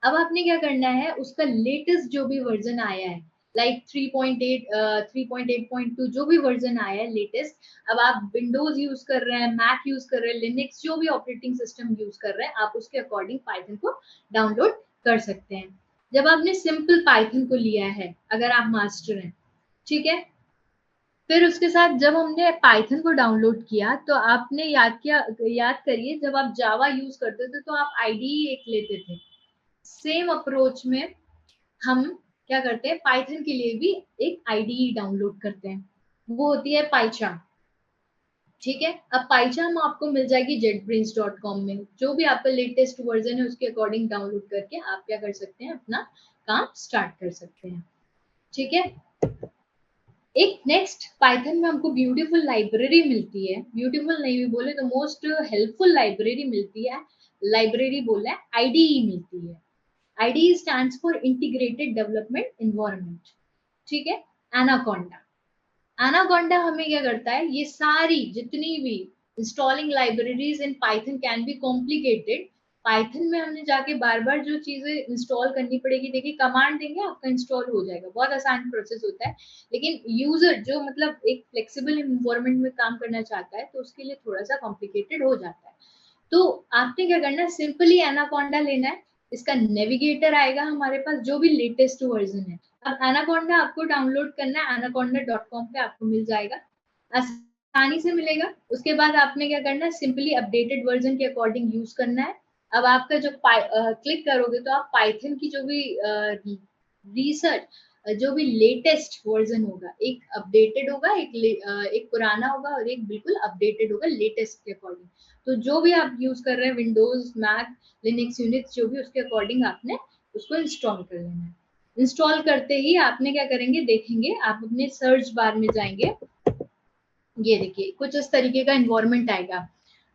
अब आपने क्या करना है, उसका लेटेस्ट जो भी वर्जन आया है, लाइक 3.8 3.8.2 जो भी वर्जन आया है लेटेस्ट, अब आप विंडोज यूज कर रहे हैं, मैक यूज कर रहे हैं, लिनक्स जो भी ऑपरेटिंग सिस्टम यूज कर रहे हैं, आप उसके अकॉर्डिंग पाइथन को डाउनलोड कर सकते हैं। जब आपने सिंपल पाइथन को लिया है, अगर आप मास्टर हैं, ठीक है, फिर उसके साथ जब हमने पाइथन को डाउनलोड किया तो आपने याद करिए जब आप जावा यूज करते थे तो आप आईडीई एक लेते थे। सेम अप्रोच में हम क्या करते हैं, पाइथन के लिए भी एक आईडीई डाउनलोड करते हैं, वो होती है पाइचार्म। ठीक है। अब पाइचाम आपको मिल जाएगी jetbrains.com में, जो भी आपका लेटेस्ट वर्जन है उसके अकॉर्डिंग डाउनलोड करके आप क्या कर सकते हैं, अपना काम स्टार्ट कर सकते हैं। ठीक है। एक नेक्स्ट पाइथन में हमको ब्यूटीफुल लाइब्रेरी मिलती है, ब्यूटीफुल नहीं भी बोले तो मोस्ट हेल्पफुल लाइब्रेरी मिलती है, लाइब्रेरी बोला है, आईडीई मिलती है। IDE stands for integrated development environment. ठीक है। एनाकोंडा, एनाकोंडा हमें क्या करता है, ये सारी जितनी भी installing libraries in Python can be complicated. Python में हमने जाके बार बार जो चीजें इंस्टॉल करनी पड़ेगी, देखिए कमांड देंगे आपका इंस्टॉल हो जाएगा, बहुत आसान प्रोसेस होता है। लेकिन यूजर जो मतलब एक फ्लेक्सिबल इन्वायरमेंट में काम करना चाहता है तो उसके लिए थोड़ा सा कॉम्प्लिकेटेड हो जाता है। तो आपने क्या करना है, सिंपली एनाकोंडा लेना है, इसका नेविगेटर आएगा हमारे पास, जो भी लेटेस्ट वर्जन है। अब एनाकोंडा आपको डाउनलोड करना है, anaconda.com पे आपको मिल जाएगा, आसानी से मिलेगा। उसके बाद आपने क्या करना है, सिंपली अपडेटेड वर्जन के अकॉर्डिंग यूज करना है। अब आपका जो क्लिक करोगे तो आप पाइथन की जो भी रिसर्च जो भी लेटेस्ट वर्जन होगा, एक अपडेटेड होगा, एक पुराना होगा और एक बिल्कुल अपडेटेड होगा लेटेस्ट के अकॉर्डिंग। तो जो भी आप यूज कर रहे हैं, विंडोज, मैक, लिनक्स, यूनिक्स, जो भी, उसके अकॉर्डिंग आपने उसको इंस्टॉल कर लेना है। इंस्टॉल करते ही आपने क्या करेंगे, देखेंगे आप अपने सर्च बार में जाएंगे, ये देखिए कुछ इस तरीके का इन्वायरमेंट आएगा।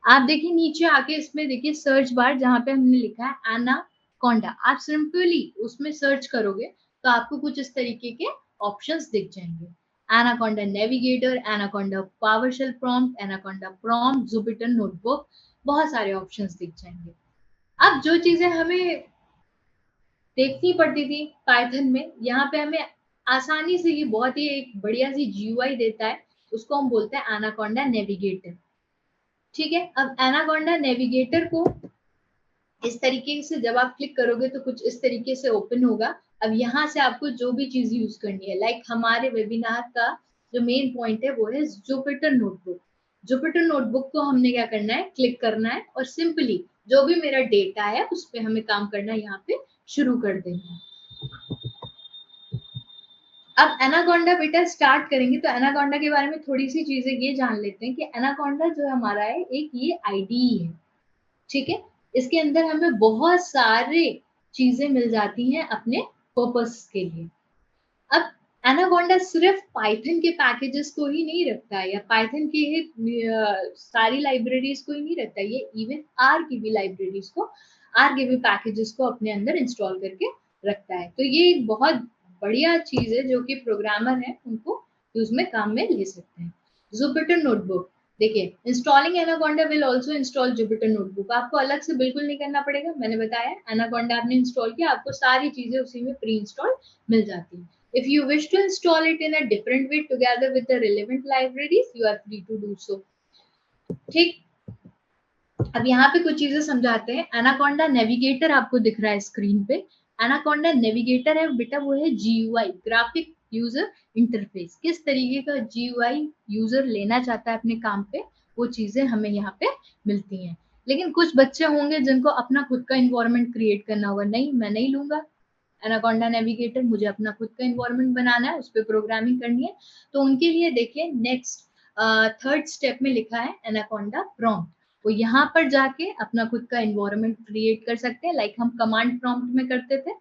आप देखिए नीचे आके इसमें देखिए सर्च बार, जहां पे हमने लिखा है एनाकोंडा, आप सिंपली उसमें सर्च करोगे तो आपको कुछ इस तरीके के ऑप्शंस दिख जाएंगे। Anaconda navigator, anaconda PowerShell prompt, anaconda prompt, Jupyter notebook, बहुत सारे ऑप्शंस दिख जाएंगे। अब जो चीजें हमें देखनी पड़ती थी पाइथन में, यहाँ पे हमें आसानी से, ये बहुत ही एक बढ़िया सी जीयूआई देता है, उसको हम बोलते हैं एनाकोंडा नेविगेटर। ठीक है। अब एनाकोंडा नेविगेटर को इस तरीके से जब आप क्लिक करोगे तो कुछ इस तरीके से ओपन होगा। अब यहाँ से आपको जो भी चीज यूज करनी है, लाइक हमारे वेबिनार का जो मेन पॉइंट है वो है जुपिटर नोटबुक। जुपिटर नोटबुक को हमने क्या करना है, क्लिक करना है और सिंपली जो भी मेरा डेटा है उस पर हमें काम करना यहाँ पे शुरू कर देना है। अब एनाकोंडा बेटा स्टार्ट करेंगे तो एनाकोंडा के बारे में थोड़ी सी चीजें ये जान लेते हैं कि एनाकोंडा जो हमारा है, एक ये आईडी है। ठीक है। इसके अंदर हमें बहुत सारे चीजें मिल जाती हैं अपने पर्पस के लिए। अब एनाकोंडा सिर्फ पाइथन के पैकेजेस को ही नहीं रखता है, या पाइथन की ही सारी लाइब्रेरीज को ही नहीं रखता है, ये इवन आर की भी लाइब्रेरीज को, आर के भी पैकेजेस को अपने अंदर इंस्टॉल करके रखता है। तो ये एक बहुत बढ़िया चीज है जो कि प्रोग्रामर है उनको यूज में काम में ले सकते हैं। जुपिटर नोटबुक, देखिए installing anaconda will also install Jupyter notebook, आपको अलग से बिल्कुल नहीं करना पड़ेगा। मैंने बताया एनाकोंडा आपने इंस्टॉल किया, आपको सारी चीजें उसी में प्री इंस्टॉल मिल जाती है। If you wish to install it in a different way together with the relevant libraries, you are free to do so. ठीक। अब यहाँ पे कुछ चीजें समझाते हैं। एनाकोंडा नेविगेटर आपको दिख रहा है स्क्रीन पे, एनाकोंडा नेविगेटर है बेटा, वो है जीयूआई, ग्राफिक यूजर इंटरफेस। किस तरीके का जीयूआई यूजर लेना चाहता है अपने काम पे, वो चीजें हमें यहाँ पे मिलती हैं। लेकिन कुछ बच्चे होंगे जिनको अपना खुद का इन्वायरमेंट क्रिएट करना होगा, नहीं मैं नहीं लूंगा एनाकोंडा नेविगेटर, मुझे अपना खुद का इन्वायरमेंट बनाना है, उस पर प्रोग्रामिंग करनी है। तो उनके लिए देखिए नेक्स्ट थर्ड स्टेप में लिखा है एनाकोंडा प्रॉम्प्ट, वो यहाँ पर जाके अपना खुद का इन्वायरमेंट क्रिएट कर सकते हैं, लाइक हम कमांड प्रॉम्प्ट में करते थे,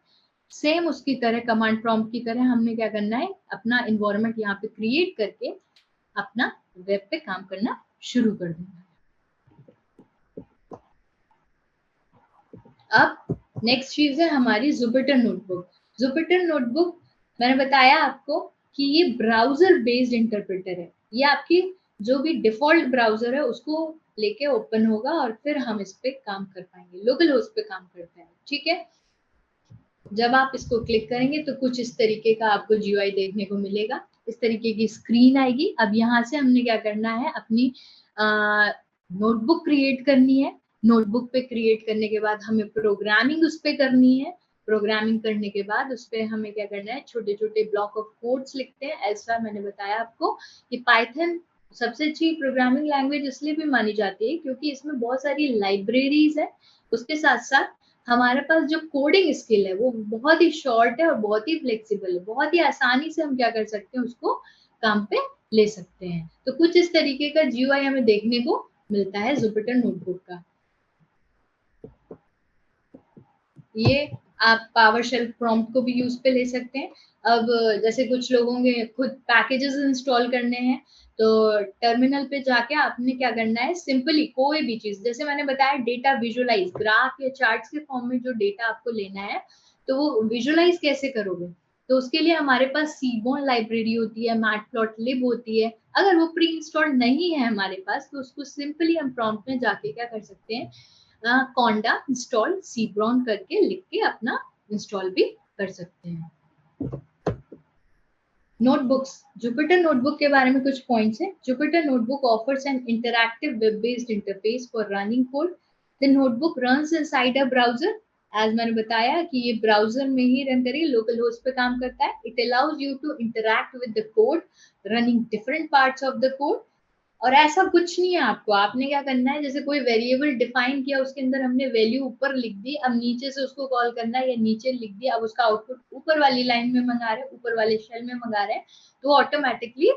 सेम उसकी तरह कमांड प्रॉम्प्ट की तरह हमने क्या करना है, अपना इन्वायरमेंट यहाँ पे क्रिएट करके अपना वेब पे काम करना शुरू कर देना है। अब नेक्स्ट चीज है हमारी जुपिटर नोटबुक। जुपिटर नोटबुक मैंने बताया आपको कि ये ब्राउजर बेस्ड इंटरप्रेटर है, ये आपकी जो भी डिफॉल्ट ब्राउजर है उसको लेके ओपन होगा और फिर हम इस पे काम कर पाएंगे, लोकल होस्ट पे काम करते हैं। ठीक है। जब आप इसको क्लिक करेंगे तो कुछ इस तरीके का आपको जीयूआई देखने को मिलेगा, इस तरीके की स्क्रीन आएगी। अब यहाँ से हमने क्या करना है, अपनी नोटबुक क्रिएट करनी है। नोटबुक पे क्रिएट करने के बाद हमें प्रोग्रामिंग उस पर करनी है। प्रोग्रामिंग करने के बाद उस पर हमें क्या करना है, छोटे छोटे ब्लॉक ऑफ कोड्स लिखते हैं। ऐसा मैंने बताया आपको कि पाइथन सबसे अच्छी प्रोग्रामिंग लैंग्वेज इसलिए भी मानी जाती है क्योंकि इसमें बहुत सारी लाइब्रेरीज है, उसके साथ साथ हमारे पास जो कोडिंग स्किल है वो बहुत ही शॉर्ट है और बहुत ही फ्लेक्सिबल है, बहुत ही आसानी से हम क्या कर सकते हैं, उसको काम पे ले सकते हैं। तो कुछ इस तरीके का GUI हमें देखने को मिलता है जुपिटर नोटबुक का। ये आप पावरशेल प्रॉम्प्ट को भी यूज पे ले सकते हैं। अब जैसे कुछ लोगों के खुद पैकेजेस इंस्टॉल करने हैं, तो टर्मिनल पे जाके आपने क्या करना है, सिंपली कोई भी चीज, जैसे मैंने बताया डेटा विजुअलाइज, ग्राफ या चार्ट्स के फॉर्म में जो डेटा आपको लेना है, तो वो विजुअलाइज कैसे करोगे, तो उसके लिए हमारे पास सीबोर्न लाइब्रेरी होती है, मैटप्लॉटलिब होती है। अगर वो प्री इंस्टॉल्ड नहीं है हमारे पास, तो उसको सिंपली हम प्रॉम्प्ट में जाके क्या कर सकते हैं, कॉन्डा इंस्टॉल सीब्रॉन करके लिख के अपना इंस्टॉल भी कर सकते हैं। नोटबुक्स, जुपिटर नोटबुक के बारे में कुछ पॉइंट्स हैं। Jupyter notebook offers an interactive web based interface for running code. The notebook runs inside a browser. As मैंने बताया कि ये ब्राउजर में ही रन करेगी, लोकल होस्ट पे काम करता है। It allows you to interact with the code, running different parts of the code. और ऐसा कुछ नहीं है आपको, आपने क्या करना है, जैसे कोई वेरिएबल डिफाइन किया, उसके अंदर हमने वैल्यू ऊपर लिख दी, अब नीचे से उसको कॉल करना है, या नीचे लिख दिया, अब उसका आउटपुट ऊपर वाली लाइन में मंगा रहे हैं, ऊपर वाले शेल में मंगा रहे हैं, तो ऑटोमेटिकली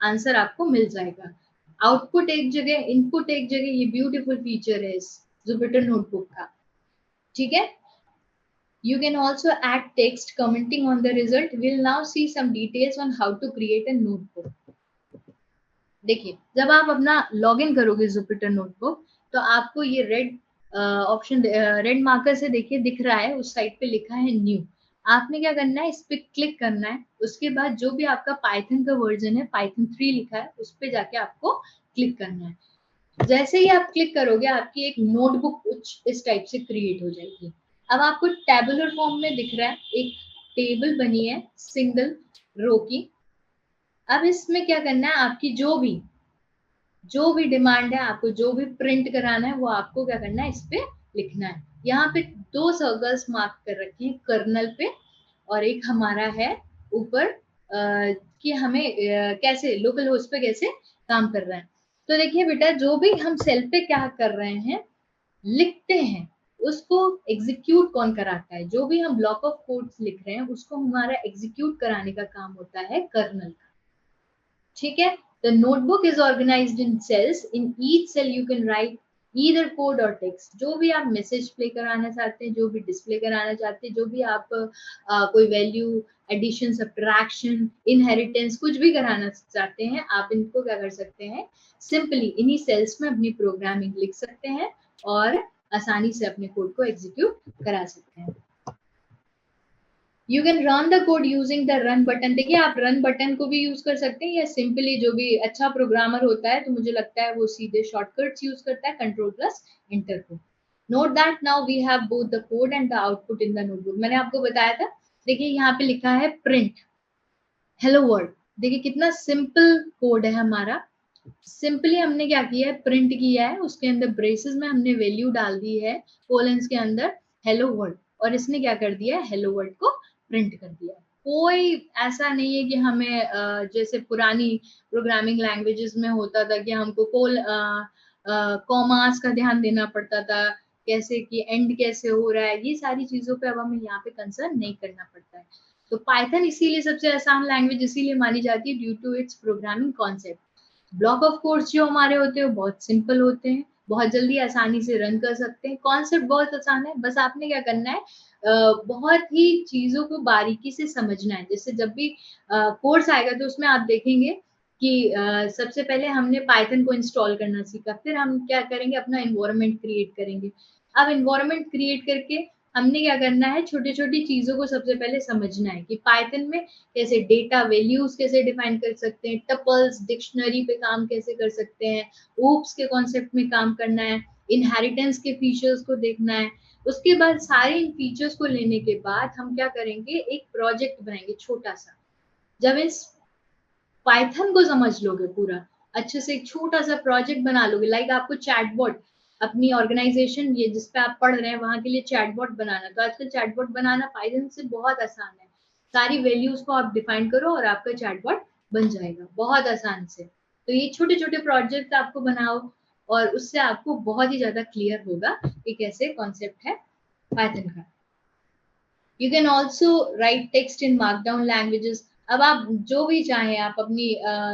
आंसर आपको मिल जाएगा। आउटपुट एक जगह, इनपुट एक जगह, ये ब्यूटीफुल फीचर है इस जुपिटर नोटबुक का। ठीक है, you can also add text commenting on the result. We'll now see some details on how to create a notebook. देखिए, जब आप अपना लॉगिन करोगे जुपिटर नोटबुक, तो आपको ये रेड ऑप्शन, रेड मार्कर से देखिए दिख रहा है, उस साइड पे लिखा है न्यू। आपने क्या करना है, इस पे क्लिक करना है। उसके बाद जो भी आपका पाइथन का वर्जन है, पाइथन 3 लिखा है, उस पे जाके आपको क्लिक करना है। जैसे ही आप क्लिक करोगे, आपकी एक नोटबुक कुछ इस टाइप से क्रिएट हो जाएगी। अब आपको टेबुलर फॉर्म में दिख रहा है, एक टेबल बनी है सिंगल रो की। अब इसमें क्या करना है, आपकी जो भी डिमांड है, आपको जो भी प्रिंट कराना है, वो आपको क्या करना है, इस पे लिखना है। यहाँ पे 2 सर्कल्स मार्क कर रखे हैं कर्नल पे, और एक हमारा है ऊपर कि हमें कैसे लोकल होस्ट पे कैसे काम कर रहा है। तो देखिए बेटा, जो भी हम सेल पे क्या कर रहे हैं, लिखते हैं, उसको एग्जीक्यूट कौन कराता है, जो भी हम ब्लॉक ऑफ कोड्स लिख रहे हैं, उसको हमारा एग्जीक्यूट कराने का काम होता है कर्नल का। ठीक है, the notebook is organized in cells. In each cell you can write either code or text. जो भी आप मैसेज प्ले कराना चाहते हैं, जो भी डिस्प्ले कराना चाहते हैं, जो भी आप कोई वैल्यू एडिशन, सब्ट्रैक्शन, इनहेरिटेंस कुछ भी कराना चाहते हैं, आप इनको क्या कर सकते हैं, सिंपली इन्हीं सेल्स में अपनी प्रोग्रामिंग लिख सकते हैं और आसानी से अपने कोड को एग्जीक्यूट करा सकते हैं। You can run the code using the run button. देखिए, आप रन बटन को भी यूज कर सकते हैं, या सिंपली जो भी अच्छा प्रोग्रामर होता है, तो मुझे लगता है वो सीधे शॉर्टकट्स यूज करता है, कंट्रोल प्लस एंटर को। Note that now we have both the code and the output in the notebook. मैंने आपको बताया था, देखिए यहाँ पे लिखा है प्रिंट हेलो वर्ल्ड। देखिए कितना सिंपल कोड है हमारा। सिंपली हमने क्या किया है, प्रिंट किया है, उसके अंदर ब्रेसेस में हमने वैल्यू डाल दी है, कोलन्स के अंदर हेलो वर्ल्ड, और इसने क्या कर दिया है, हेलो वर्ल्ड को प्रिंट कर दिया। कोई ऐसा नहीं है कि हमें जैसे पुरानी प्रोग्रामिंग लैंग्वेजेस में होता था कि हमको कॉमास का ध्यान देना पड़ता था, कैसे कि एंड कैसे हो रहा है, ये सारी चीजों पे अब हमें यहाँ पे कंसर्न नहीं करना पड़ता है। तो पाइथन इसीलिए सबसे आसान लैंग्वेज इसीलिए मानी जाती है, due to its programming concept. Block of codes जो हमारे होते हैं वो बहुत सिंपल होते हैं, बहुत जल्दी आसानी से रन कर सकते हैं। कॉन्सेप्ट बहुत आसान है, बस आपने क्या करना है, बहुत ही चीजों को बारीकी से समझना है। जैसे जब भी कोर्स आएगा, तो उसमें आप देखेंगे कि सबसे पहले हमने पाइथन को इंस्टॉल करना सीखा, फिर हम क्या करेंगे, अपना एनवायरनमेंट क्रिएट करेंगे। अब एनवायरनमेंट क्रिएट करके हमने क्या करना है, छोटी छोटी चीजों को सबसे पहले समझना है कि पाइथन में कैसे डेटा वैल्यूज कैसे डिफाइन कर सकते हैं, टपल्स डिक्शनरी पे काम कैसे कर सकते हैं, ऊप्स के कॉन्सेप्ट में काम करना है, इनहेरिटेंस के फीचर्स को देखना है। उसके बाद सारे इन फीचर्स को लेने के बाद हम क्या करेंगे, एक प्रोजेक्ट बनाएंगे छोटा सा। जब इस पाइथन को समझ लोगे पूरा अच्छे से, एक छोटा सा प्रोजेक्ट बना लोगे, लाइक आपको चैटबॉट अपनी ऑर्गेनाइजेशन, ये जिस पे आप पढ़ रहे हैं वहां के लिए चैटबॉट बनाना, तो आजकल चैटबॉट बनाना पाइथन से बहुत आसान है। सारी वैल्यूज को आप डिफाइन करो और आपका चैटबॉट बन जाएगा बहुत आसान से। तो ये छोटे छोटे प्रोजेक्ट आपको बनाओ, और उससे आपको बहुत ही ज्यादा क्लियर होगा कि कैसे कॉन्सेप्ट है पाइथन का। You can also write text in markdown languages. अब आप जो भी चाहें आप अपनी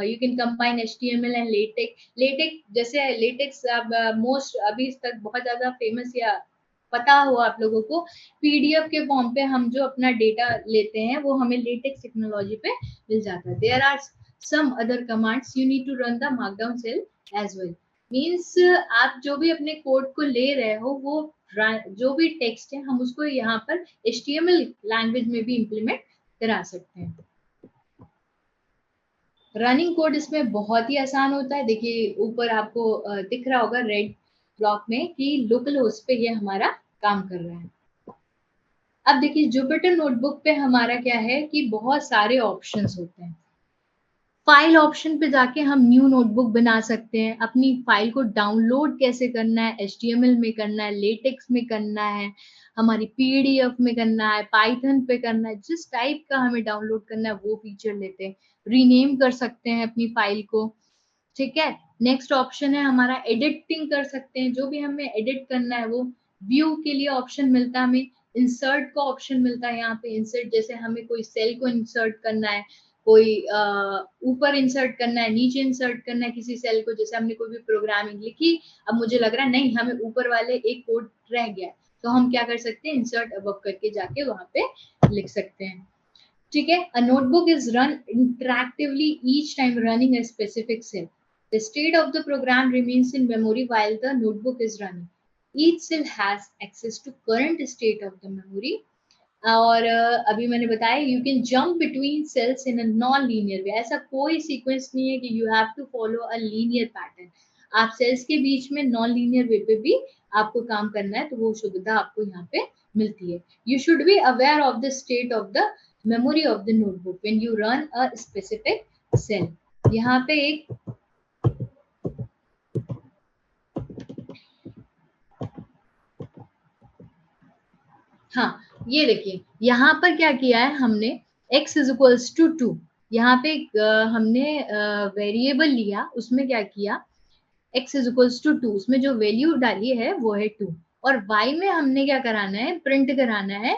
you can combine HTML and latex जैसे लेटेक्स अब मोस्ट अभी तक बहुत ज्यादा फेमस या पता हो आप लोगों को, PDF के फॉर्म पे हम जो अपना डेटा लेते हैं वो हमें लेटेक्स टेक्नोलॉजी पे मिल जाता है. There are some other commands you need to run the markdown cell as well. Means आप जो भी अपने कोड को ले रहे हो वो जो भी टेक्स्ट है हम उसको यहाँ पर HTML लैंग्वेज में भी इम्प्लीमेंट करा सकते हैं. रनिंग कोड इसमें बहुत ही आसान होता है. देखिए ऊपर आपको दिख रहा होगा रेड ब्लॉक में कि लोकल होस्ट पे ये हमारा काम कर रहा है. अब देखिए जुपिटर नोटबुक पे हमारा क्या है कि बहुत सारे ऑप्शंस होते हैं. फाइल ऑप्शन पे जाके हम न्यू नोटबुक बना सकते हैं. अपनी फाइल को डाउनलोड कैसे करना है, HTML में करना है, लेटेक्स में करना है, हमारी PDF में करना है, पाइथन पे करना है, जिस टाइप का हमें डाउनलोड करना है वो फीचर लेते हैं. रीनेम कर सकते हैं अपनी फाइल को. ठीक है. नेक्स्ट ऑप्शन है हमारा एडिटिंग कर सकते हैं. जो भी हमें एडिट करना है वो व्यू के लिए ऑप्शन मिलता है. हमें इंसर्ट का ऑप्शन मिलता है. यहाँ पे इंसर्ट जैसे हमें कोई सेल को इंसर्ट करना है, कोई ऊपर इंसर्ट करना है, नीचे इंसर्ट करना है किसी सेल को. जैसे हमने कोई भी प्रोग्रामिंग लिखी, अब मुझे लग रहा है नहीं हमें ऊपर वाले एक कोड रह गया है, तो हम क्या कर सकते हैं इंसर्ट अबव करके जाके वहां पे लिख सकते हैं. ठीक है. A notebook is run interactively each time running a specific cell. The state of the program remains in memory while the notebook is running. Each cell has access to current state of the memory. और अभी मैंने बताया you can jump between cells in a non linear way. ऐसा कोई sequence नहीं है कि you have to follow a linear pattern. आप सेल्स के बीच में नॉन लीनियर वे पे भी आपको काम करना है तो वो सुविधा आपको यहाँ पे मिलती है. You should be aware of the state of the memory of the notebook when you run a specific cell. यहाँ पे एक हाँ ये देखिए यहाँ पर क्या किया है हमने x इज इक्वल्स टू 2. यहाँ पे हमने वेरिएबल लिया, उसमें क्या किया x इज इक्वल्स टू 2, उसमें जो वैल्यू डाली है वो है 2. और y में हमने क्या कराना है, प्रिंट कराना है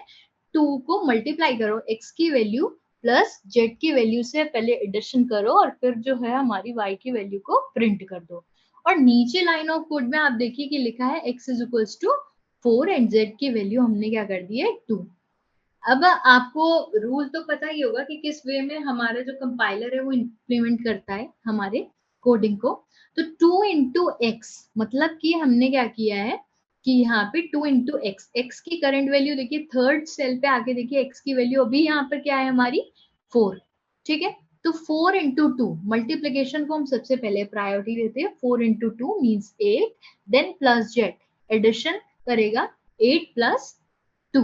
2 को मल्टीप्लाई करो x की वैल्यू प्लस z की वैल्यू से पहले एडिशन करो और फिर जो है हमारी y की वैल्यू को प्रिंट कर दो. और नीचे लाइन ऑफ कोड में आप देखिए कि लिखा है x is equals to 4 and z की वैल्यू हमने क्या कर दी है 2. अब आपको रूल तो पता ही होगा कि किस वे में हमारा जो कंपाइलर है वो इम्प्लीमेंट करता है हमारे कोडिंग को. तो 2 इंटू एक्स मतलब कि हमने क्या किया है कि यहाँ पे 2 इंटू एक्स, एक्स की करंट वैल्यू देखिए थर्ड सेल पे आके देखिए एक्स की वैल्यू अभी यहाँ पर क्या है हमारी 4. ठीक है. तो 4 इंटू 2 मल्टीप्लीकेशन को हम सबसे पहले प्रायोरिटी देते हैं. 4 into 2 means 8, then plus z addition करेगा 8 प्लस 2,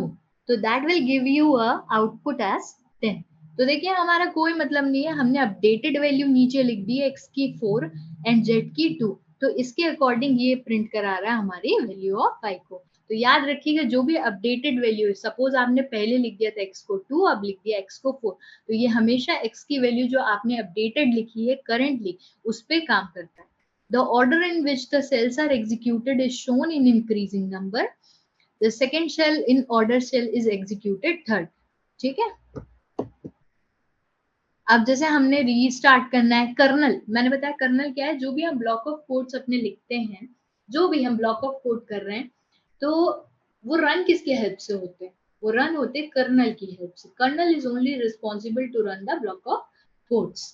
तो that will give you a output as 10. तो देखिए हमारा कोई मतलब नहीं है, हमने अपडेटेड वैल्यू नीचे लिख दी है x की 4 एंड z की 2, तो इसके अकॉर्डिंग ये प्रिंट करा रहा है हमारी वैल्यू ऑफ y को. तो याद रखिएगा जो भी अपडेटेड वैल्यू है, सपोज आपने पहले लिख दिया था x को 2, अब लिख दिया x को 4, तो ये हमेशा x की वैल्यू जो आपने अपडेटेड लिखी है करंटली उस पर काम करता है. The order in which the cells are executed is shown in increasing number. The second cell in order cell is executed third. ठीक है. अब जैसे हमने रीस्टार्ट करना है कर्नल, मैंने बताया कर्नल क्या है, जो भी हम ब्लॉक ऑफ कोड्स अपने लिखते हैं, जो भी हम ब्लॉक ऑफ कोड कर रहे हैं, तो वो रन किसके हेल्प से होते हैं, वो रन होते हैं कर्नल की हेल्प से. Kernel is only responsible to run the block of codes.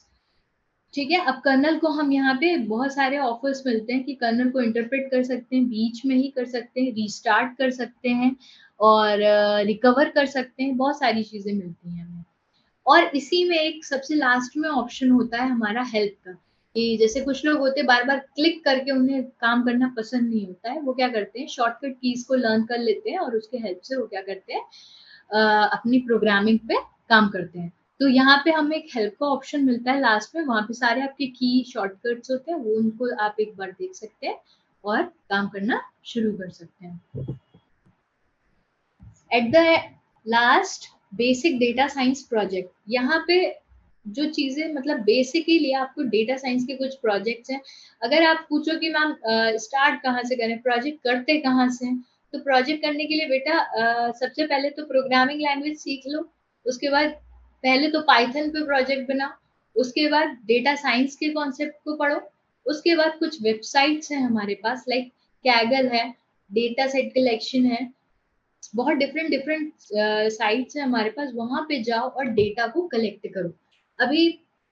ठीक है. अब कर्नल को हम यहाँ पे बहुत सारे ऑफर्स मिलते हैं कि कर्नल को इंटरप्रेट कर सकते हैं, बीच में ही कर सकते हैं, रीस्टार्ट कर सकते हैं और रिकवर कर सकते हैं, बहुत सारी चीजें मिलती हैं हमें. और इसी में एक सबसे लास्ट में ऑप्शन होता है हमारा हेल्प का, कि जैसे कुछ लोग होते हैं बार बार क्लिक करके उन्हें काम करना पसंद नहीं होता है, वो क्या करते हैं शॉर्टकट कीज को लर्न कर लेते हैं और उसके हेल्प से वो क्या करते हैं अपनी प्रोग्रामिंग पे काम करते हैं. तो यहाँ पे हमें एक हेल्प का ऑप्शन मिलता है लास्ट में, वहां पे सारे आपके की शॉर्टकट्स होते हैं, वो उनको आप एक बार देख सकते हैं और काम करना शुरू कर सकते हैं. At the last basic data science project, यहाँ पे जो चीजें मतलब बेसिकली आपको डेटा साइंस के कुछ प्रोजेक्ट्स हैं. अगर आप पूछो कि मैम स्टार्ट कहाँ से करें, प्रोजेक्ट करते कहाँ से हैं, तो प्रोजेक्ट करने के लिए बेटा सबसे पहले तो प्रोग्रामिंग लैंग्वेज सीख लो, उसके बाद पहले तो पाइथन पे प्रोजेक्ट बनाओ, उसके बाद डेटा साइंस के कॉन्सेप्ट को पढ़ो, उसके बाद कुछ वेबसाइट्स हैं हमारे पास लाइक कैगल है, डेटा सेट कलेक्शन है, बहुत डिफरेंट डिफरेंट साइट्स हैं हमारे पास, वहां पे जाओ और डेटा को कलेक्ट करो। अभी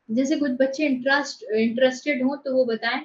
जैसे कुछ बच्चे इंटरेस्टेड हो तो वो बताएं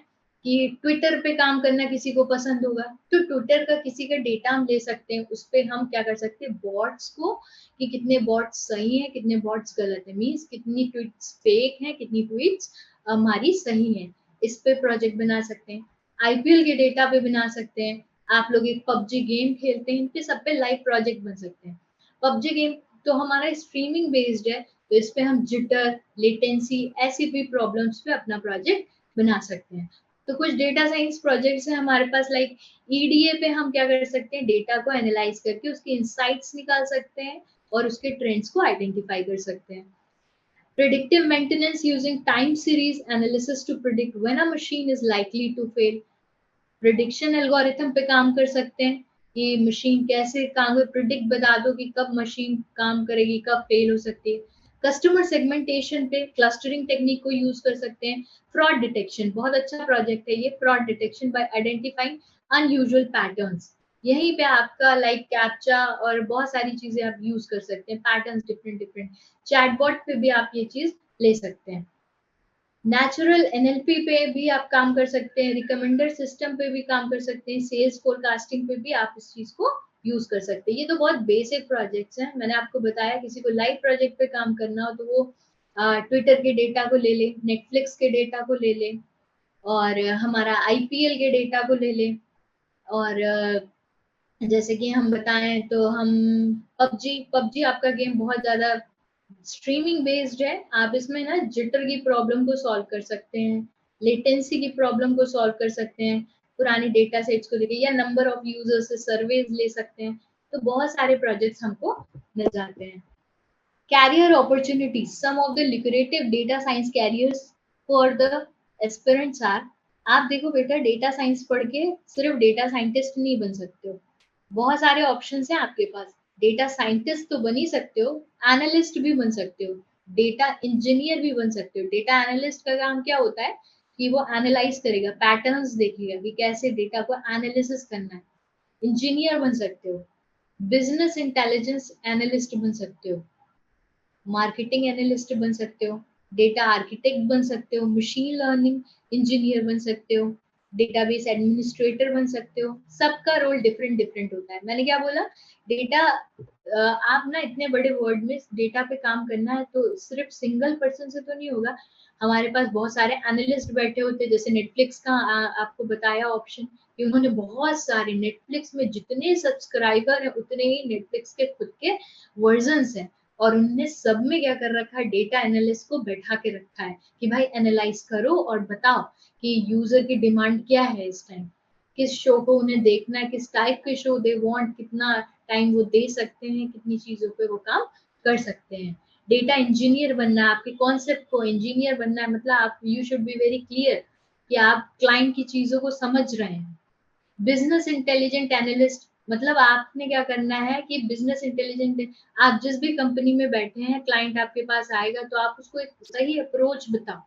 कि ट्विटर पे काम करना किसी को पसंद होगा, तो ट्विटर का किसी का डेटा हम ले सकते हैं, उस पे हम क्या कर सकते हैं बॉट्स को, कि कितने बॉट्स सही है कितने बॉट्स गलत है, मीन्स कितनी ट्वीट्स फेक है कितनी ट्वीट्स हमारी सही है, इस पे प्रोजेक्ट बना सकते हैं। आईपीएल के डेटा पे बना सकते हैं। आप लोग एक पबजी गेम खेलते हैं, इन पे सब पे लाइव प्रोजेक्ट बन सकते हैं। पबजी गेम तो हमारा स्ट्रीमिंग बेस्ड है, तो इस पे हम जिटर लेटेंसी ऐसी भी प्रॉब्लम्स पे अपना प्रोजेक्ट बना सकते हैं। तो कुछ डेटा साइंस प्रोजेक्ट्स हैं हमारे पास लाइक ईडीए पे हम क्या कर सकते हैं, डेटा को एनालाइज करके उसके इंसाइट्स निकाल सकते हैं और उसके ट्रेंड्स को आइडेंटिफाई कर सकते हैं। Predictive maintenance using time series analysis to predict when a machine is likely to fail. Prediction algorithm पे काम कर सकते हैं कि मशीन कैसे काम प्रिडिक्ट बता दो कि कब मशीन काम करेगी कब फेल हो सकती है। कस्टमर सेगमेंटेशन पे क्लस्टरिंग टेक्निक को यूज कर सकते हैं। फ्रॉड डिटेक्शन बहुत अच्छा प्रोजेक्ट है ये, fraud detection bye identifying unusual patterns, यहीं पे आपका लाइक कैप्चा और बहुत सारी चीजें आप यूज कर सकते हैं, पैटर्न्स डिफरेंट डिफरेंट। चैटबॉट पे भी आप ये चीज ले सकते हैं। नेचुरल एनएलपी पे भी आप काम कर सकते हैं, रिकमेंडर सिस्टम पे भी काम कर सकते हैं, सेल्स फोरकास्टिंग पे भी आप इस चीज को यूज कर सकते हैं। ये तो बहुत बेसिक प्रोजेक्ट्स हैं, मैंने आपको बताया। किसी को लाइव प्रोजेक्ट पे काम करना हो तो वो ट्विटर के डेटा को ले ले, नेटफ्लिक्स के डेटा को ले ले, और हमारा आईपीएल के डेटा को ले ले, और जैसे कि हम बताएं तो हम पबजी पबजी आपका गेम बहुत ज्यादा स्ट्रीमिंग बेस्ड है, आप इसमें ना जिटर की प्रॉब्लम को सॉल्व कर सकते हैं, लेटेंसी की प्रॉब्लम को सॉल्व कर सकते हैं, पुरानी डेटा सेट्स को लेके, या नंबर ऑफ यूजर्स से सर्वेज ले सकते हैं। तो बहुत सारे प्रोजेक्ट्स हमको मिल जाते हैं। Career opportunities, some of the lucrative data science careers for the aspirants are. आप देखो बेटा, डेटा साइंस पढ़ के सिर्फ डेटा साइंटिस्ट नहीं बन सकते हो, बहुत सारे ऑप्शंस हैं आपके पास। डेटा साइंटिस्ट तो बन ही सकते हो, एनालिस्ट भी बन सकते हो, डेटा इंजीनियर भी बन सकते हो। डेटा एनालिस्ट का काम क्या होता है कि वो एनालाइज करेगा, पैटर्न्स देखेगा कि कैसे डेटा को एनालिसिस करना है। इंजीनियर बन सकते हो, बिजनेस इंटेलिजेंस एनालिस्ट बन सकते हो, मार्केटिंग एनालिस्ट बन सकते हो, डेटा आर्किटेक्ट बन सकते हो, मशीन लर्निंग इंजीनियर बन सकते हो, डेटाबेस एडमिनिस्ट्रेटर बन सकते हो। सबका रोल डिफरेंट डिफरेंट होता है। मैंने क्या बोला, डेटा आप ना इतने बड़े वर्ड में डेटा पे काम करना है तो सिर्फ सिंगल पर्सन से तो नहीं होगा। हमारे पास बहुत सारे एनालिस्ट बैठे होते हैं, जैसे नेटफ्लिक्स का आपको बताया ऑप्शन कि उन्होंने बहुत सारे, नेटफ्लिक्स में जितने सब्सक्राइबर है उतने ही नेटफ्लिक्स के खुद के वर्जन्स हैं, और उनने सब में क्या कर रखा है, डेटा एनालिस्ट को बैठा के रखा है कि भाई एनालाइज करो और बताओ कि यूजर की डिमांड क्या है इस टाइम, किस शो को उन्हें देखना है, किस टाइप के शो दे वांट, कितना टाइम वो दे सकते हैं, कितनी चीजों पे वो काम कर सकते हैं। डेटा इंजीनियर बनना है, आपके कॉन्सेप्ट को इंजीनियर बनना है, मतलब आप you should be very clear कि आप क्लाइंट की चीजों को समझ रहे हैं। बिजनेस इंटेलिजेंट एनालिस्ट, मतलब आपने क्या करना है कि बिजनेस इंटेलिजेंट, आप जिस भी कंपनी में बैठे हैं, क्लाइंट आपके पास आएगा तो आप उसको एक सही अप्रोच बताओ।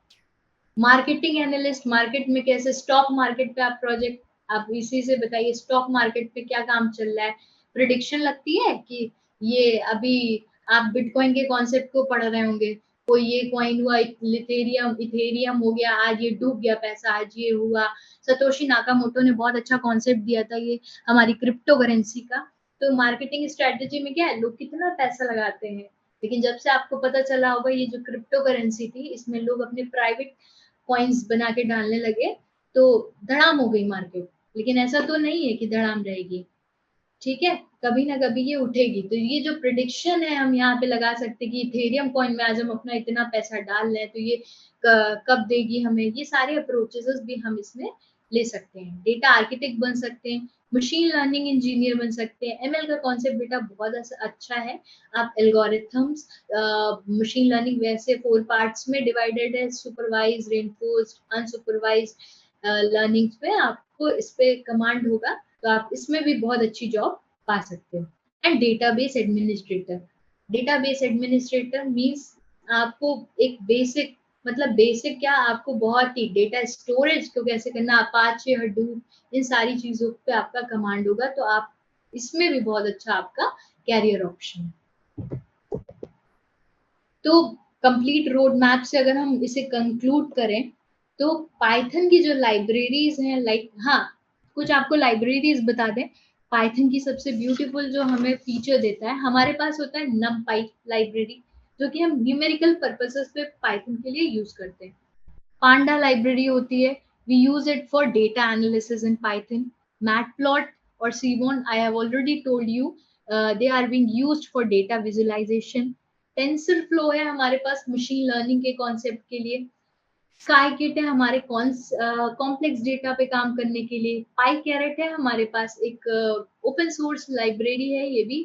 मार्केटिंग एनालिस्ट, मार्केट में कैसे, स्टॉक मार्केट पे आप प्रोजेक्ट, आप इसी से बताइए स्टॉक मार्केट पे क्या काम चल रहा है। प्रिडिक्शन लगती है कि ये अभी आप बिटकॉइन के कॉन्सेप्ट को पढ़ रहे होंगे, कोई ये कॉइन हुआ, इथेरियम इथेरियम हो गया, आज ये डूब गया पैसा, आज ये हुआ। सतोशी नाकामोटो ने बहुत अच्छा कॉन्सेप्ट दिया था ये हमारी क्रिप्टो करेंसी का। तो मार्केटिंग स्ट्रेटेजी में क्या है, लोग कितना पैसा लगाते हैं, लेकिन जब से आपको पता चला होगा ये जो क्रिप्टो करेंसी थी, इसमें लोग अपने प्राइवेट कॉइन्स बना के डालने लगे, तो धड़ाम हो गई मार्केट। लेकिन ऐसा तो नहीं है कि धड़ाम रहेगी, ठीक है, कभी ना कभी ये उठेगी। तो ये जो प्रिडिक्शन है हम यहाँ पे लगा सकते हैं कि इथेरियम कॉइन में आज हम अपना इतना पैसा डाल रहे हैं तो ये कब देगी हमें, ये सारे अप्रोचेस भी हम इसमें ले सकते हैं। डेटा आर्किटेक्ट बन सकते हैं, मशीन लर्निंग इंजीनियर बन सकते हैं। एमएल का कॉन्सेप्ट बेटा बहुत अच्छा है। आप एल्गोरिथम्स, मशीन लर्निंग वैसे 4 पार्ट्स में डिवाइडेड है, सुपरवाइज, रेनफोर्स्ड, अनसुपरवाइज्ड लर्निंग पे आपको इस पे कमांड होगा, तो आप इसमें भी बहुत अच्छी जॉब पा सकते हो। And database administrator, database administrator means आपको एक बेसिक, मतलब बेसिक क्या, आपको बहुत ही डेटा स्टोरेज को कैसे करना, अपाचे, हडूप, इन सारी चीजों पे आपका कमांड होगा, तो आप इसमें भी बहुत अच्छा आपका कैरियर ऑप्शन है। तो कंप्लीट रोड मैप से अगर हम इसे कंक्लूड करें, तो पाइथन की जो लाइब्रेरीज हैं, लाइक, हाँ, कुछ आपको लाइब्रेरीज बता दें। पाइथन की सबसे ब्यूटीफुल जो हमें फीचर देता है, हमारे पास होता है numpy लाइब्रेरी, जो कि हम न्यूमेरिकल पर्पसेस पे पाइथन के लिए यूज करते हैं। पांडा लाइब्रेरी होती है, we use it for data analysis in Python. Matplot और seaborn, I have already told you, they are being used for data visualization. TensorFlow है हमारे पास मशीन लर्निंग के कॉन्सेप्ट के लिए। स्काईकिट है हमारे कॉम्प्लेक्स डेटा पे काम करने के लिए। पाई कैरेट है हमारे पास, एक ओपन सोर्स लाइब्रेरी है ये भी।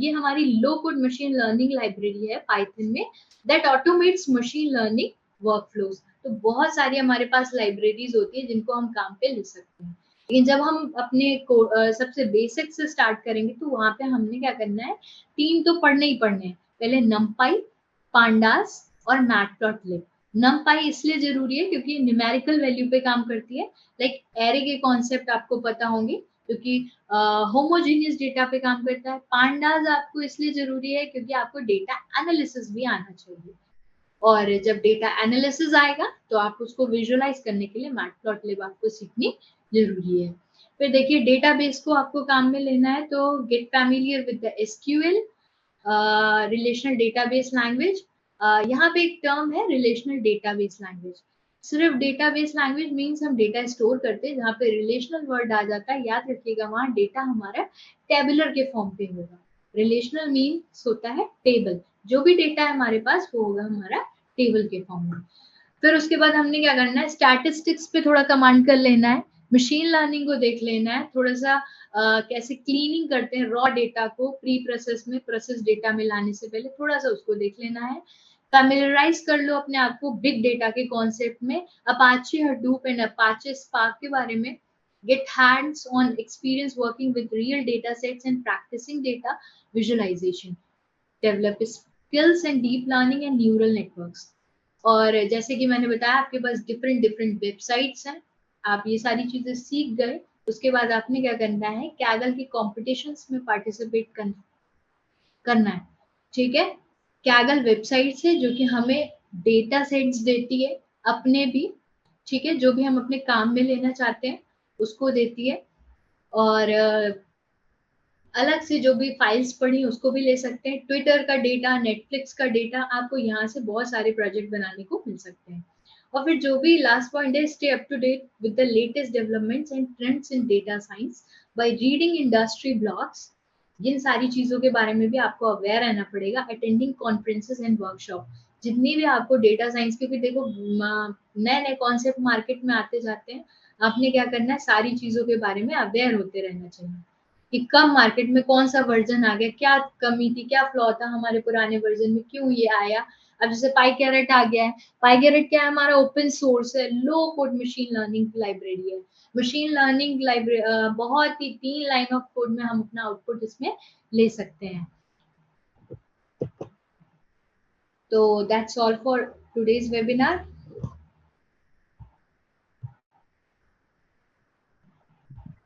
ये हमारी लो कोड मशीन लर्निंग लाइब्रेरी है पाइथन में, that automates machine learning workflows. तो बहुत सारी हमारे पास लाइब्रेरीज होती है जिनको हम काम पे ले सकते हैं। लेकिन जब हम अपने सबसे बेसिक से स्टार्ट करेंगे, तो वहां पे हमने क्या करना है, तीन तो पढ़ने ही पढ़ने हैं। पहले नमपाई, पांडास और मैटप्लॉटलिब। नमपाई इसलिए जरूरी है क्योंकि न्यूमेरिकल वैल्यू पे काम करती है, लाइक एरे के कॉन्सेप्ट आपको पता होंगे, क्योंकि होमोजीनियस डेटा पे काम करता है। पांडास आपको इसलिए जरूरी है क्योंकि आपको डेटा एनालिसिस भी आना चाहिए, और जब डेटा एनालिसिस आएगा तो आप उसको विजुअलाइज करने के लिए मैटप्लॉटलिब आपको सीखनी जरूरी है। फिर देखिए, डेटाबेस को आपको काम में लेना है, तो get familiar with the SQL, relational database language. यहाँ पे एक टर्म है रिलेशनल डेटाबेस लैंग्वेज। सिर्फ डेटाबेस लैंग्वेज मीन्स हम डेटा स्टोर करते हैं, जहाँ पे रिलेशनल वर्ड आ जाता है, याद रखिएगा वहाँ डेटा हमारा टेबुलर के फॉर्म पे होगा। रिलेशनल मीन्स होता है टेबल, जो भी डेटा है हमारे पास वो होगा हमारा टेबल के फॉर्म में। फिर उसके बाद हमने क्या करना है, स्टैटिस्टिक्स पे थोड़ा कमांड कर लेना है, मशीन लर्निंग को देख लेना है, थोड़ा सा कैसे क्लीनिंग करते हैं रॉ डेटा को प्री प्रोसेस में, प्रोसेस डेटा में लाने से पहले थोड़ा सा उसको देख लेना है। फैमिलियराइज कर लो अपने आप को बिग डेटा के कॉन्सेप्ट में, Apache Hadoop and Apache Spark के बारे में। Get hands on experience working with real data sets and practicing data visualisation. Develop skills and deep learning and neural networks. और जैसे कि मैंने बताया, आपके पास डिफरेंट डिफरेंट वेबसाइट्स हैं, आप ये सारी चीजें सीख गए। उसके बाद आपने क्या करना है, कैगल की कॉम्पिटिशन्स में पार्टिसिपेट करना है। ठीक है, कैगल वेबसाइट है जो कि हमें डेटा सेट्स देती है अपने भी, ठीक है, जो भी हम अपने काम में लेना चाहते हैं उसको देती है। और अलग से जो भी फाइल्स पढ़ी उसको भी ले सकते हैं। ट्विटर का डेटा, नेटफ्लिक्स का डेटा, आपको यहाँ से बहुत सारे प्रोजेक्ट बनाने को मिल सकते हैं। और फिर जो भी लास्ट पॉइंट है, stay up to date with the latest developments and trends in data science by reading industry blogs. जिन सारी चीजों के बारे में भी आपको अवेयर रहना पड़ेगा, अटेंडिंग कॉन्फ्रेंसेस एंड वर्कशॉप, जितनी भी आपको डेटा साइंस, क्योंकि देखो नए नए कॉन्सेप्ट मार्केट में आते जाते हैं, आपने क्या करना है, सारी चीजों के बारे में अवेयर होते रहना चाहिए कि कब मार्केट में कौन सा वर्जन आ गया, क्या कमी थी, क्या फ्लॉ था हमारे पुराने वर्जन में, क्यों ये आया। अब जैसे पाईकेरेट आ गया है, पाईकेरेट क्या है, हमारा ओपन सोर्स है, लो कोड मशीन लर्निंग लाइब्रेरी है। मशीन लर्निंग लाइब्रेरी बहुत ही 3 लाइन ऑफ कोड में हम अपना आउटपुट इसमें ले सकते हैं। तो that's all for today's webinar.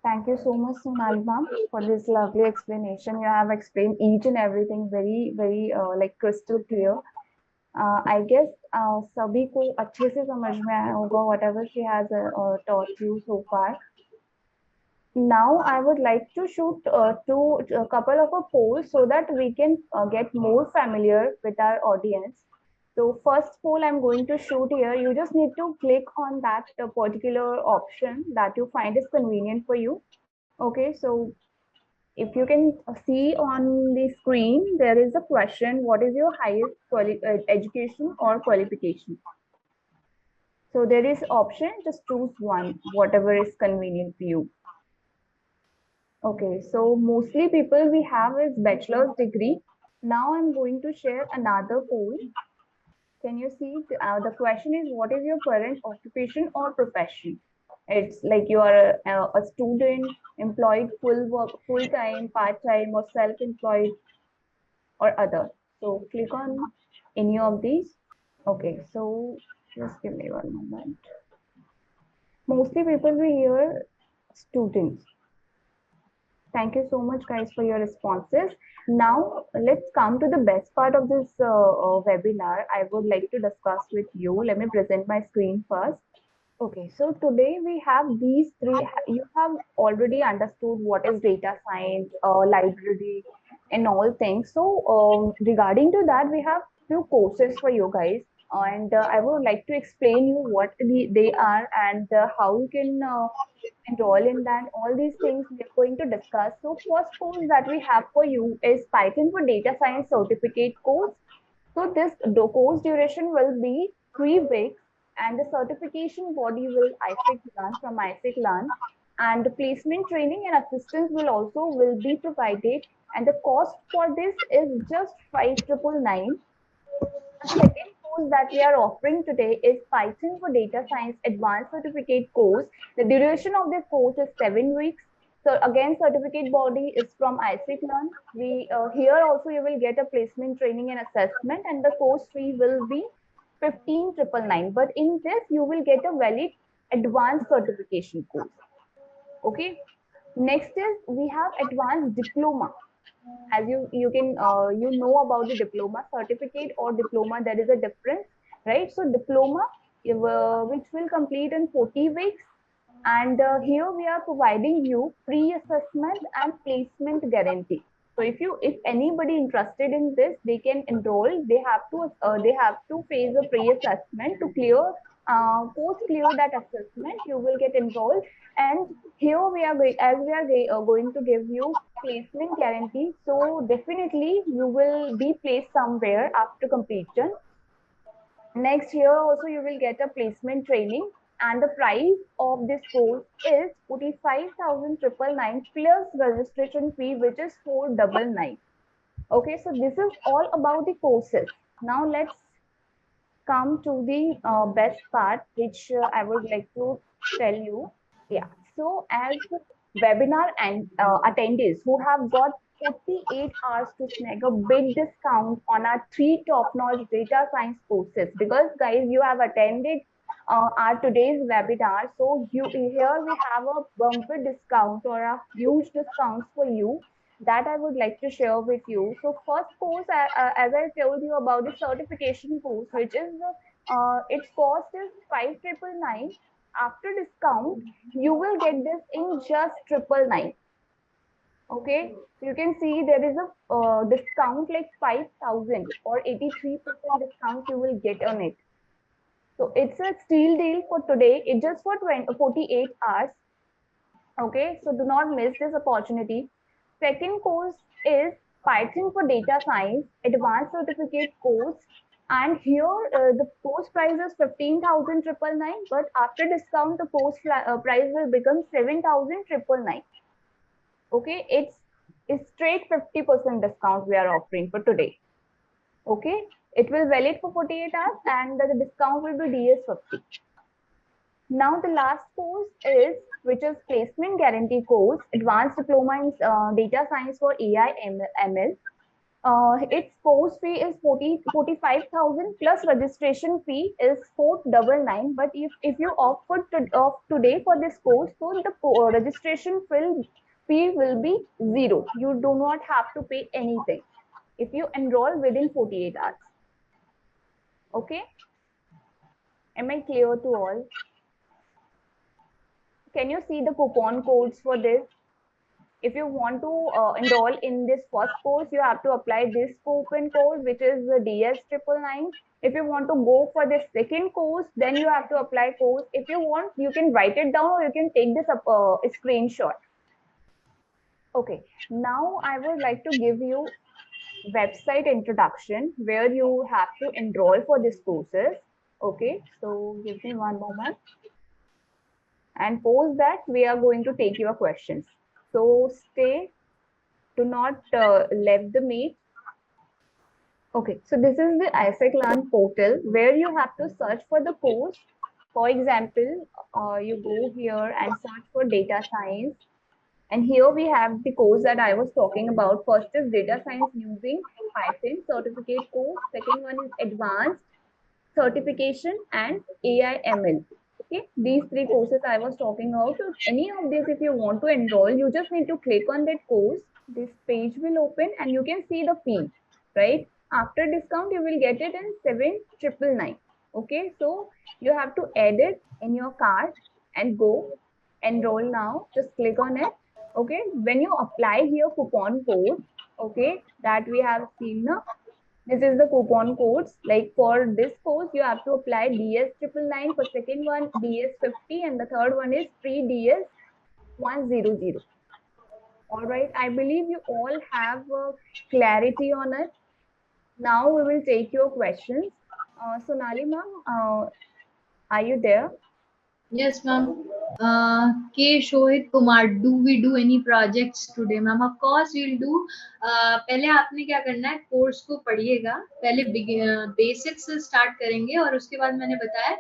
Thank you so much, Sonali ma'am, for this lovely explanation. You have explained each and everything very like crystal clear. I guess सभी को अच्छे से समझ में आया होगा whatever she has taught you so far. Now I would like to shoot a couple of a polls so that we can get more familiar with our audience. So first poll I'm going to shoot here. You just need to click on that particular option that you find is convenient for you. Okay, so if you can see on the screen, there is a question: what is your highest education or qualification? So there is option, just choose one, whatever is convenient for you. Okay, so mostly people we have is bachelor's degree. Now I'm going to share another poll. Can you see? The question is, what is your current occupation or profession? It's like you are a student, employed, full work, full time, part time, or self-employed, or other. So click on Any of these? Okay, so just give me one moment. Mostly people we hear students. Thank you so much, guys, for your responses. Now, let's come to the best part of this webinar. I would like to discuss with you. Let me present my screen first. Okay, so today we have these three. You have already understood what is data science, library, and all things. So, regarding to that, we have few courses for you guys, and I would like to explain you what they are and how you can enroll in that. All these things we are going to discuss. So, first course that we have for you is Python for Data Science Certificate course. So this course duration will be 3 weeks, and the certification body will ISEC Learn from ISEC Learn, and the placement training and assistance will be provided. And the cost for this is just 5,999. The second course that we are offering today is Python for Data Science Advanced Certificate course. The duration of this course is 7 weeks. So again, certificate body is from ISEC Learn. We here also you will get a placement training and assessment, and the course fee will be 15,999. But in this, you will get a valid advanced certification course. Okay. Next is we have advanced diploma. As you can you know about the diploma, certificate or diploma, there is a difference, right? So diploma which will complete in 40 weeks, and here we are providing you pre-assessment and placement guarantee. So if anybody interested in this, they can enroll. They have to face a pre-assessment to clear. Post clear that assessment, you will get enrolled. And here we are going to give you placement guarantee. So definitely you will be placed somewhere after completion. Next year also you will get a placement training, and the price of this course is 45,999 plus registration fee, which is 499. Okay, so this is all about the courses. Now let's come to the best part, which I would like to tell you. Yeah, so as webinar and attendees who have got 48 hours to snag a big discount on our three top-notch data science courses, because guys, you have attended our today's webinar, so here we have a bumper discount or a huge discounts for you that I would like to share with you. So first course, as I told you about the certification course, which is its cost is 5,999. After discount, you will get this in just 999. Okay, so you can see there is a discount like 5,000 or 83% discount you will get on it. So it's a steal deal for today. It's just for 48 hours. Okay, so do not miss this opportunity. Second course is Python for Data Science Advanced Certificate course. And here the course price is 15,999, but after discount, the course price will become 7,999. Okay, it's straight 50% discount we are offering for today. Okay, it will valid for 48 hours, and the discount will be DS50. Now the last course is, which is Placement Guarantee course, Advanced Diploma in Data Science for AI ML. Its course fee is 45,000 plus registration fee is 499. But if you opt for today for this course, so the registration fee will be 0. You do not have to pay anything if you enroll within 48 hours. Okay? Am I clear to all? Can you see the coupon codes for this? If you want to enroll in this first course, you have to apply this coupon code, which is the DS999. If you want to go for the second course, then you have to apply course. If you want, you can write it down or you can take this screenshot. Okay, now I would like to give you website introduction where you have to enroll for these courses. Okay, so give me one moment. And post that, we are going to take your questions. So stay, do not leave the meet. Okay, so this is the ISEC Learn portal where you have to search for the course. For example, you go here and search for data science. And here we have the course that I was talking about. First is data science using Python certificate course. Second one is advanced certification and AI ML. Okay, these three courses I was talking about. So any of these, if you want to enroll, you just need to click on that course. This page will open and you can see the fee, right? After discount, you will get it in 7,999. Okay, so you have to add it in your cart and go enroll now. Just click on it. Okay, when you apply here coupon code, okay, that we have seen now, this is the coupon codes. Like for this course, you have to apply DS 999. For second one, DS 50, and the third one is free DS 100. All right, I believe you all have clarity on it. Now we will take your questions. Sonali ma'am, are you there? Yes, ma'am. K. Shohit Kumar, do we do any projects today, ma'am? Of course, we'll do. पहले आपने क्या करना है, course को पढ़िएगा. पहले basics से start करेंगे और उसके बाद मैंने बताया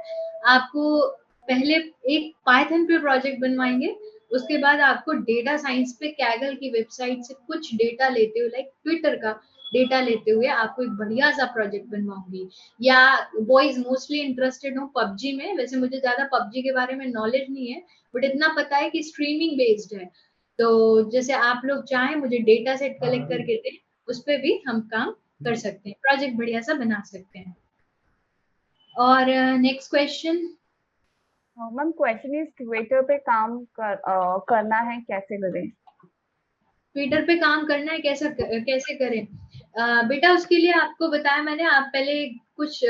आपको पहले एक पाइथन पे प्रोजेक्ट बनवाएंगे. उसके बाद आपको डेटा साइंस पे कैगल की वेबसाइट से कुछ डेटा लेते हुए, लाइक ट्विटर का डेटा लेते हुए आपको एक बढ़िया सा प्रोजेक्ट बनवाऊंगी. या बॉयज मोस्टली इंटरेस्टेड हो पबजी में. वैसे मुझे ज्यादा पबजी के बारे में नॉलेज नहीं है, बट इतना पता है कि स्ट्रीमिंग बेस्ड है. तो जैसे आप लोग चाहें मुझे डेटा सेट कलेक्ट करके दें, उस पर भी हम काम कर सकते हैं, प्रोजेक्ट बढ़िया सा बना सकते हैं. और next question. Ma'am question is Twitter पे काम करना है, कैसे करें? ट्विटर पे काम करना है, कैसे करें? बेटा उसके लिए आपको बताया मैंने, आप पहले कुछ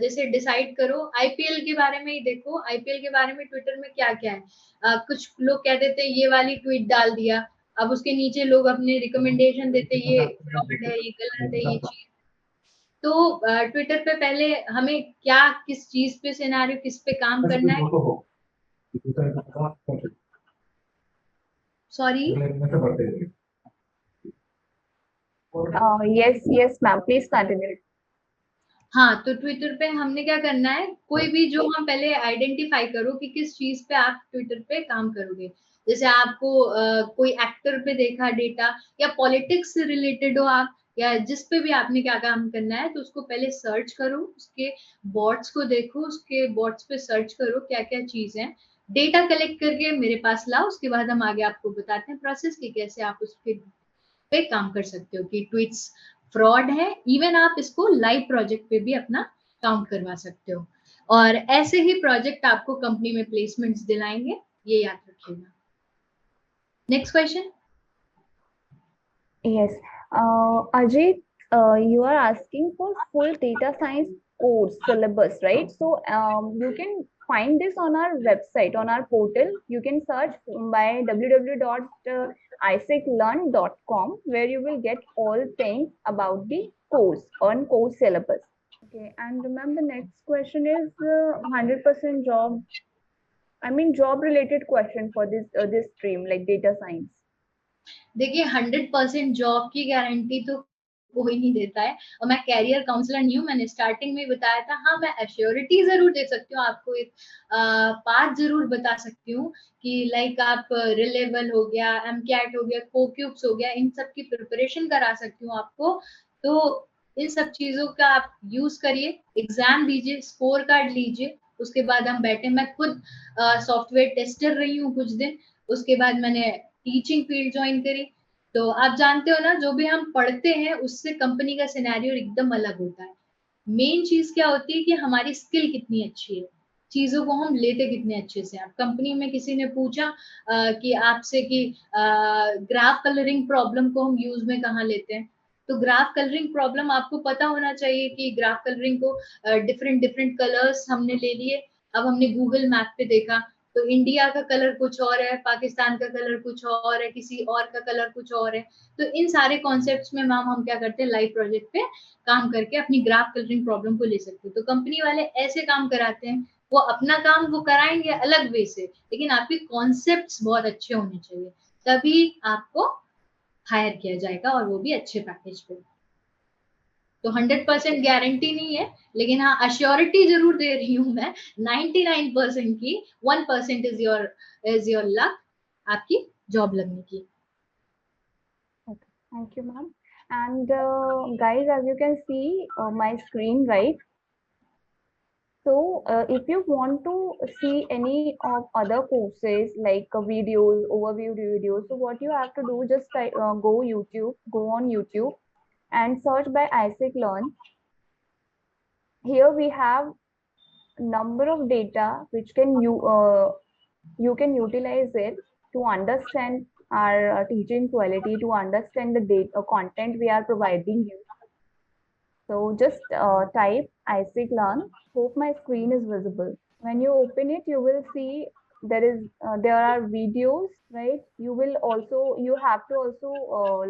जैसे डिसाइड करो. आईपीएल के बारे में ही देखो, आईपीएल के बारे में ट्विटर में क्या क्या है. कुछ लोग कह देते हैं ये वाली ट्वीट डाल दिया, अब उसके नीचे लोग अपने रिकमेंडेशन देते ये फ्रॉड है, ये गलत है, ये चीज. तो ट्विटर पे पहले हमें क्या, किस चीज पे सिनेरियो, किस पे काम करना है. Sorry. yes ma'am, please continue. हाँ, तो ट्विटर पे हमने क्या करना है, कोई भी जो हम पहले आइडेंटिफाई करो कि किस चीज पे आप ट्विटर पे काम करोगे. जैसे आपको कोई एक्टर पे देखा डेटा, या पॉलिटिक्स से रिलेटेड हो आप, या जिस पे भी आपने क्या काम करना है, तो उसको पहले सर्च करो, उसके बॉट्स को देखो, उसके बॉट्स पे सर्च करो क्या क्या चीज है, डेटा कलेक्ट करके मेरे पास लाओ. उसके बाद हम आगे आपको बताते हैं प्रोसेस कि कैसे आप उसके पे काम कर सकते हो कि ट्वीट्स फ्रॉड है. इवन आप इसको लाइव प्रोजेक्ट पे भी अपना काउंट करवा सकते हो. और ऐसे ही प्रोजेक्ट आपको कंपनी में प्लेसमेंट्स दिलाएंगे, ये याद रखिएगा. Next question. Yes. Ajit, you are asking for full data science course syllabus, right? So you can find this on our website, on our portal. You can search by www.isaclearn.com, where you will get all things about the course on course syllabus. Okay, and remember the next question is 100% job. I mean job related question for this stream, like data science. देखिए 100% job की guarantee तो कोई नहीं देता है, और मैं career counsellor नहीं हूँ. मैंने स्टार्टिंग में बताया था. हाँ, मैं एश्योरिटी जरूर दे सकती हूँ आपको, एक पाथ जरूर बता सकती हूँ कि लाइक आप रिलेबल हो गया, एमकैट हो गया, कोक्यूब्स हो गया, इन सब की प्रिपरेशन करा सकती हूँ आपको. तो इन सब चीजों का आप यूज करिए, एग्जाम दीजिए, स्कोर कार्ड लीजिए. उसके बाद हम बैठे, मैं खुद सॉफ्टवेयर टेस्टर रही हूँ कुछ दिन. उसके बाद मैंने टीचिंग फील्ड ज्वाइन करी. तो आप जानते हो ना, जो भी हम पढ़ते हैं उससे कंपनी का सिनेरियो एकदम अलग होता है. मेन चीज क्या होती है कि हमारी स्किल कितनी अच्छी है, चीजों को हम लेते कितने अच्छे से. आप कंपनी में किसी ने पूछा कि आपसे कि ग्राफ कलरिंग प्रॉब्लम को हम यूज में कहाँ लेते हैं, तो ग्राफ कलरिंग प्रॉब्लम आपको पता होना चाहिए कि ग्राफ कलरिंग को डिफरेंट डिफरेंट कलर्स हमने ले लिए. अब हमने गूगल मैप पे देखा तो इंडिया का कलर कुछ और है, पाकिस्तान का कलर कुछ और है, किसी और का कलर कुछ और है. तो इन सारे कॉन्सेप्ट्स में मैम हम क्या करते हैं, लाइव प्रोजेक्ट पे काम करके अपनी ग्राफ कलरिंग प्रॉब्लम को ले सकते हैं. तो कंपनी वाले ऐसे काम कराते हैं, वो अपना काम वो कराएंगे अलग वे से, लेकिन आपके कॉन्सेप्ट्स बहुत अच्छे होने चाहिए, तभी आपको हायर किया जाएगा, और वो भी अच्छे पैकेज पे. तो 100% गारंटी नहीं है, लेकिन हाँ अश्योरिटी जरूर दे रही हूँ मैं 99% की. 1% इज योर लक, आपकी जॉब लगने की। Okay, thank you, ma'am. And guys, as you can see my screen, right? So if you want to see any of other courses like videos, overview videos, so what you have to do, just go on YouTube and search by ISEC Learn. Here we have number of data which you can utilize it to understand our teaching quality, to understand the data content we are providing you. So just type ISEC Learn. Hope my screen is visible. When you open it, you will see there are videos, right? You have to also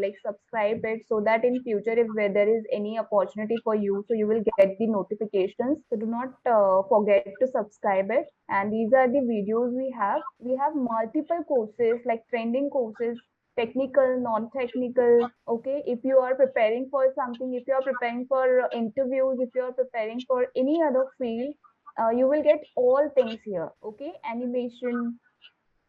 like subscribe it, so that in future if there is any opportunity for you, so you will get the notifications. So do not forget to subscribe it. And these are the videos we have. We have multiple courses like trending courses, technical, non-technical. Okay, if you are preparing for something, if you are preparing for interviews, if you are preparing for any other field, you will get all things here. Okay, animation,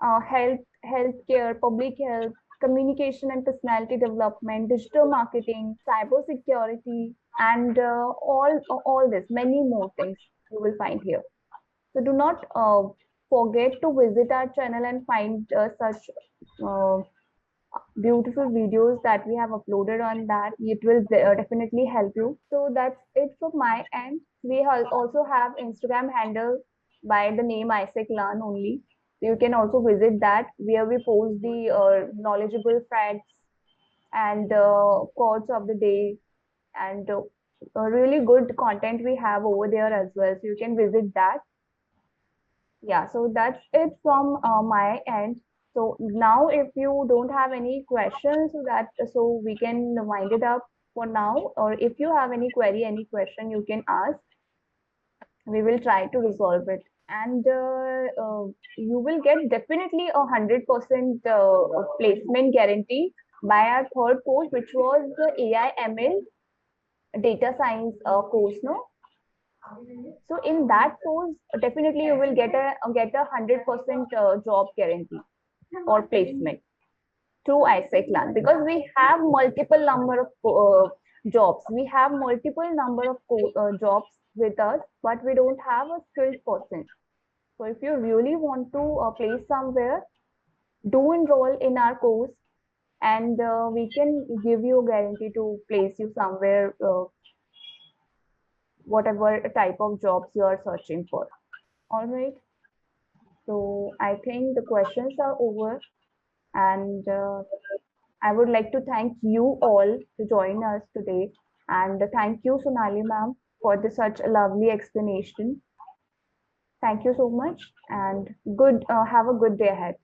healthcare, public health, communication and personality development, digital marketing, cyber security, and all this, many more things you will find here. So do not forget to visit our channel and find such uh, beautiful videos that we have uploaded on that. It will definitely help you. So that's it from my end. We also have Instagram handle by the name ISEC Learn only. So you can also visit that, where we post the knowledgeable facts and quotes of the day, and really good content we have over there as well. So you can visit that. Yeah, so that's it from my end. So now, if you don't have any questions, so we can wind it up for now. Or if you have any query, any question, you can ask. We will try to resolve it, and you will get definitely 100% placement guarantee by our third course, which was the AI ML data science course. No, so in that course, definitely you will get a 100% job guarantee or placement through ISEC Learn, because we have multiple number of jobs. We have multiple number of jobs with us, but we don't have a skilled person. So if you really want to place somewhere, do enroll in our course, and we can give you a guarantee to place you somewhere, whatever type of jobs you are searching for. All right. So I think the questions are over, and I would like to thank you all to join us today, and thank you, Sonali ma'am, for such a lovely explanation. Thank you so much, and have a good day ahead.